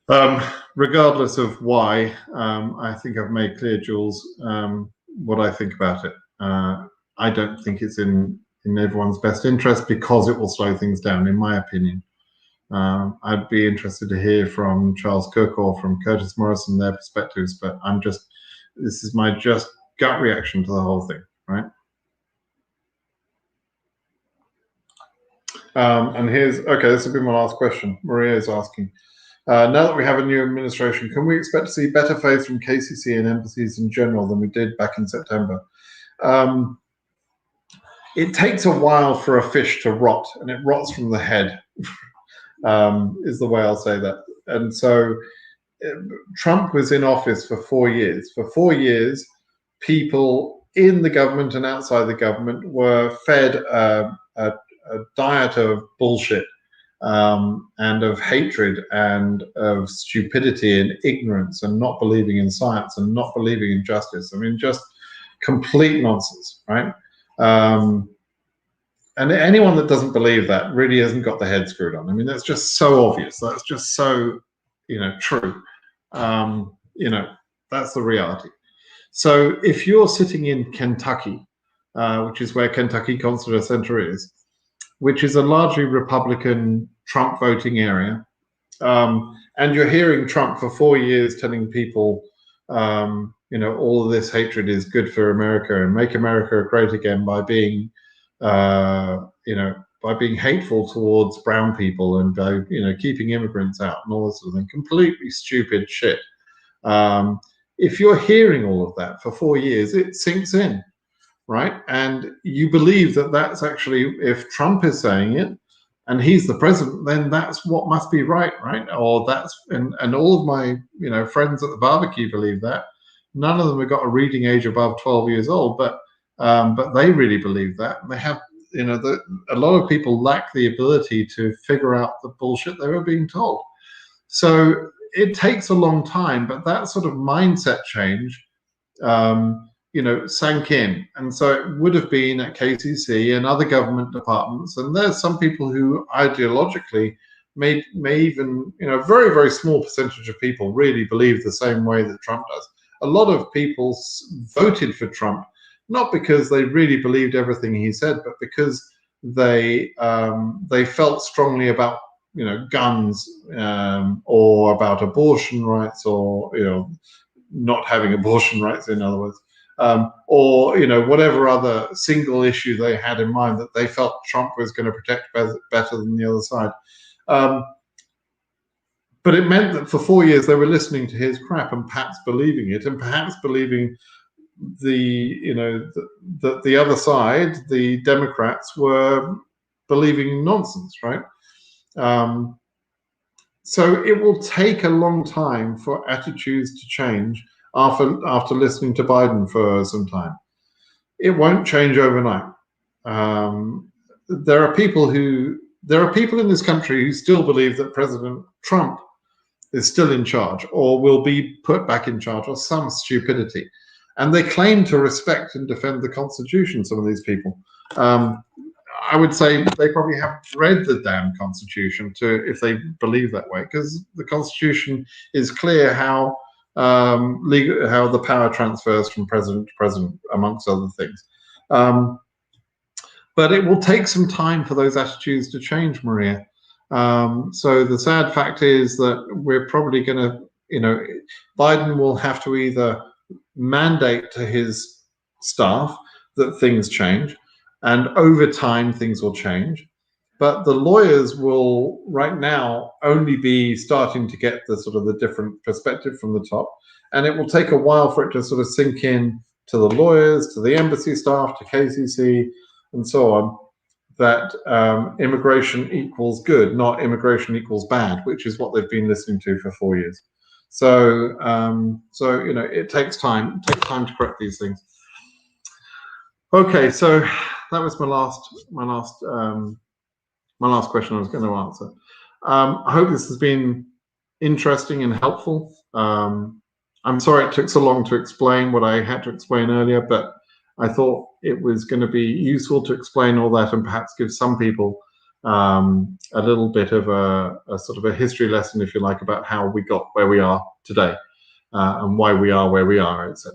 know. Regardless of why, I think I've made clear, Jules, what I think about it. I don't think it's in everyone's best interest because it will slow things down, in my opinion. I'd be interested to hear from Charles Cook or from Curtis Morrison their perspectives, but this is my just gut reaction to the whole thing, right? And this will be my last question. Maria is asking, now that we have a new administration, can we expect to see better faith from KCC and embassies in general than we did back in September? It takes a while for a fish to rot, and it rots from the head, is the way I'll say that. And so Trump was in office for 4 years. For 4 years, people in the government and outside the government were fed a diet of bullshit and of hatred and of stupidity and ignorance and not believing in science and not believing in justice. I mean, just complete nonsense, right? And anyone that doesn't believe that really hasn't got the head screwed on. I mean, that's just so obvious. That's just so, true. That's the reality. So if you're sitting in Kentucky, which is where Kentucky Consular Center is, which is a largely Republican Trump voting area, and you're hearing Trump for 4 years telling people, all of this hatred is good for America and make America great again by being, by being hateful towards brown people and by, keeping immigrants out and all this sort of thing, completely stupid shit. If you're hearing all of that for 4 years, it sinks in, right? And you believe that that's actually, if Trump is saying it and he's the president, then that's what must be right? Or and all of my, friends at the barbecue believe that. None of them have got a reading age above 12 years old, but they really believe that. And they have, a lot of people lack the ability to figure out the bullshit they were being told. So it takes a long time, but that sort of mindset change, sank in. And so it would have been at KCC and other government departments. And there's some people who ideologically may even, very, very small percentage of people really believe the same way that Trump does. A lot of people voted for Trump, not because they really believed everything he said, but because they felt strongly about, guns, or about abortion rights, or, not having abortion rights, in other words, or, whatever other single issue they had in mind that they felt Trump was going to protect better than the other side. But it meant that for 4 years they were listening to his crap and perhaps believing it, and perhaps believing that the other side, the Democrats, were believing nonsense, right? So it will take a long time for attitudes to change after listening to Biden for some time. It won't change overnight. There are people in this country who still believe that President Trump is still in charge or will be put back in charge, or some stupidity. And they claim to respect and defend the Constitution, some of these people. I would say they probably haven't read the damn Constitution if they believe that way, because the Constitution is clear how how the power transfers from president to president, amongst other things. But it will take some time for those attitudes to change, Maria. So the sad fact is that we're probably going to, Biden will have to either mandate to his staff that things change, and over time things will change. But the lawyers will right now only be starting to get the sort of the different perspective from the top, and it will take a while for it to sort of sink in to the lawyers, to the embassy staff, to KCC, and so on, that immigration equals good, not immigration equals bad, which is what they've been listening to for 4 years. So, it takes time. It takes time to correct these things. Okay, so that was my last question I was going to answer. I hope this has been interesting and helpful. I'm sorry it took so long to explain what I had to explain earlier, but I thought it was going to be useful to explain all that and perhaps give some people a little bit of a sort of a history lesson, if you like, about how we got where we are today and why we are where we are, etc.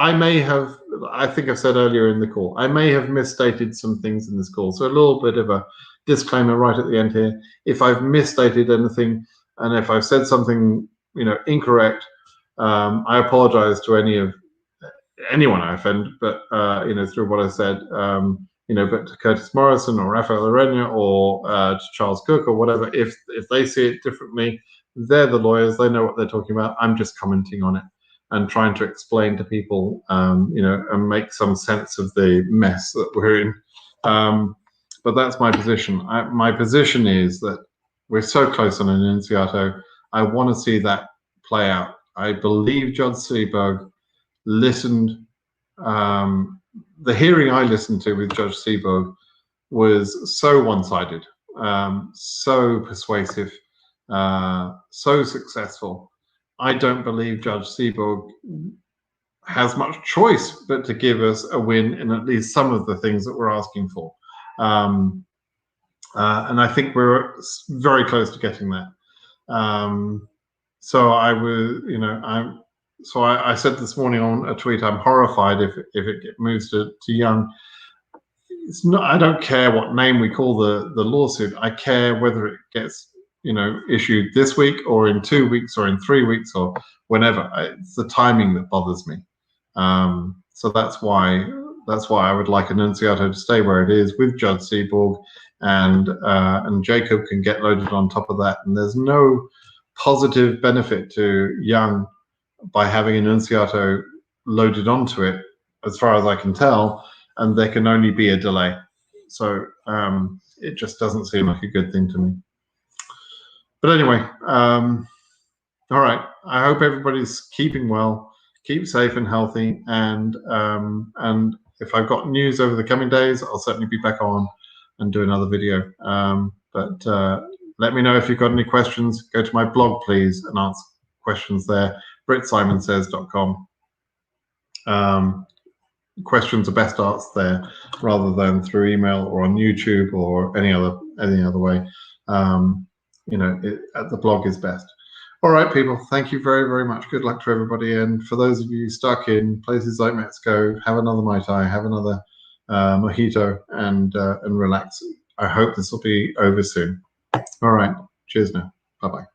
I think I've said earlier in the call, I may have misstated some things in this call. So a little bit of a disclaimer right at the end here. If I've misstated anything and if I've said something, incorrect, I apologize to anyone I offend, but through what I said, but to Curtis Morrison or Rafael Arena or to Charles Cook or whatever, if they see it differently, they're the lawyers, they know what they're talking about. I'm just commenting on it and trying to explain to people, and make some sense of the mess that we're in. But that's my position. My position is that we're so close on an Annunziato. I want to see that play out. I believe Judge Seaborg listened. The hearing I listened to with Judge Seaborg was so one-sided, so persuasive, so successful. I don't believe Judge Seaborg has much choice but to give us a win in at least some of the things that we're asking for. And I think we're very close to getting that. So I said this morning on a tweet, I'm horrified if it moves to Young. It's not. I don't care what name we call the lawsuit. I care whether it gets issued this week or in 2 weeks or in 3 weeks or whenever. It's the timing that bothers me. So that's why I would like Annunziato to stay where it is with Judge Seaborg, and Jacob can get loaded on top of that. And there's no positive benefit to Young by having Annunziato loaded onto it, as far as I can tell, and there can only be a delay. So it just doesn't seem like a good thing to me. But anyway, all right. I hope everybody's keeping well, keep safe and healthy, and if I've got news over the coming days, I'll certainly be back on and do another video. But let me know if you've got any questions. Go to my blog, please, and ask questions there. BritSimonSays.com. Questions are best asked there rather than through email or on YouTube or any other way. The blog is best. All right, people, thank you very, very much. Good luck to everybody. And for those of you stuck in places like Mexico, have another Mai Tai, have another mojito, and relax. I hope this will be over soon. All right. Cheers now. Bye-bye.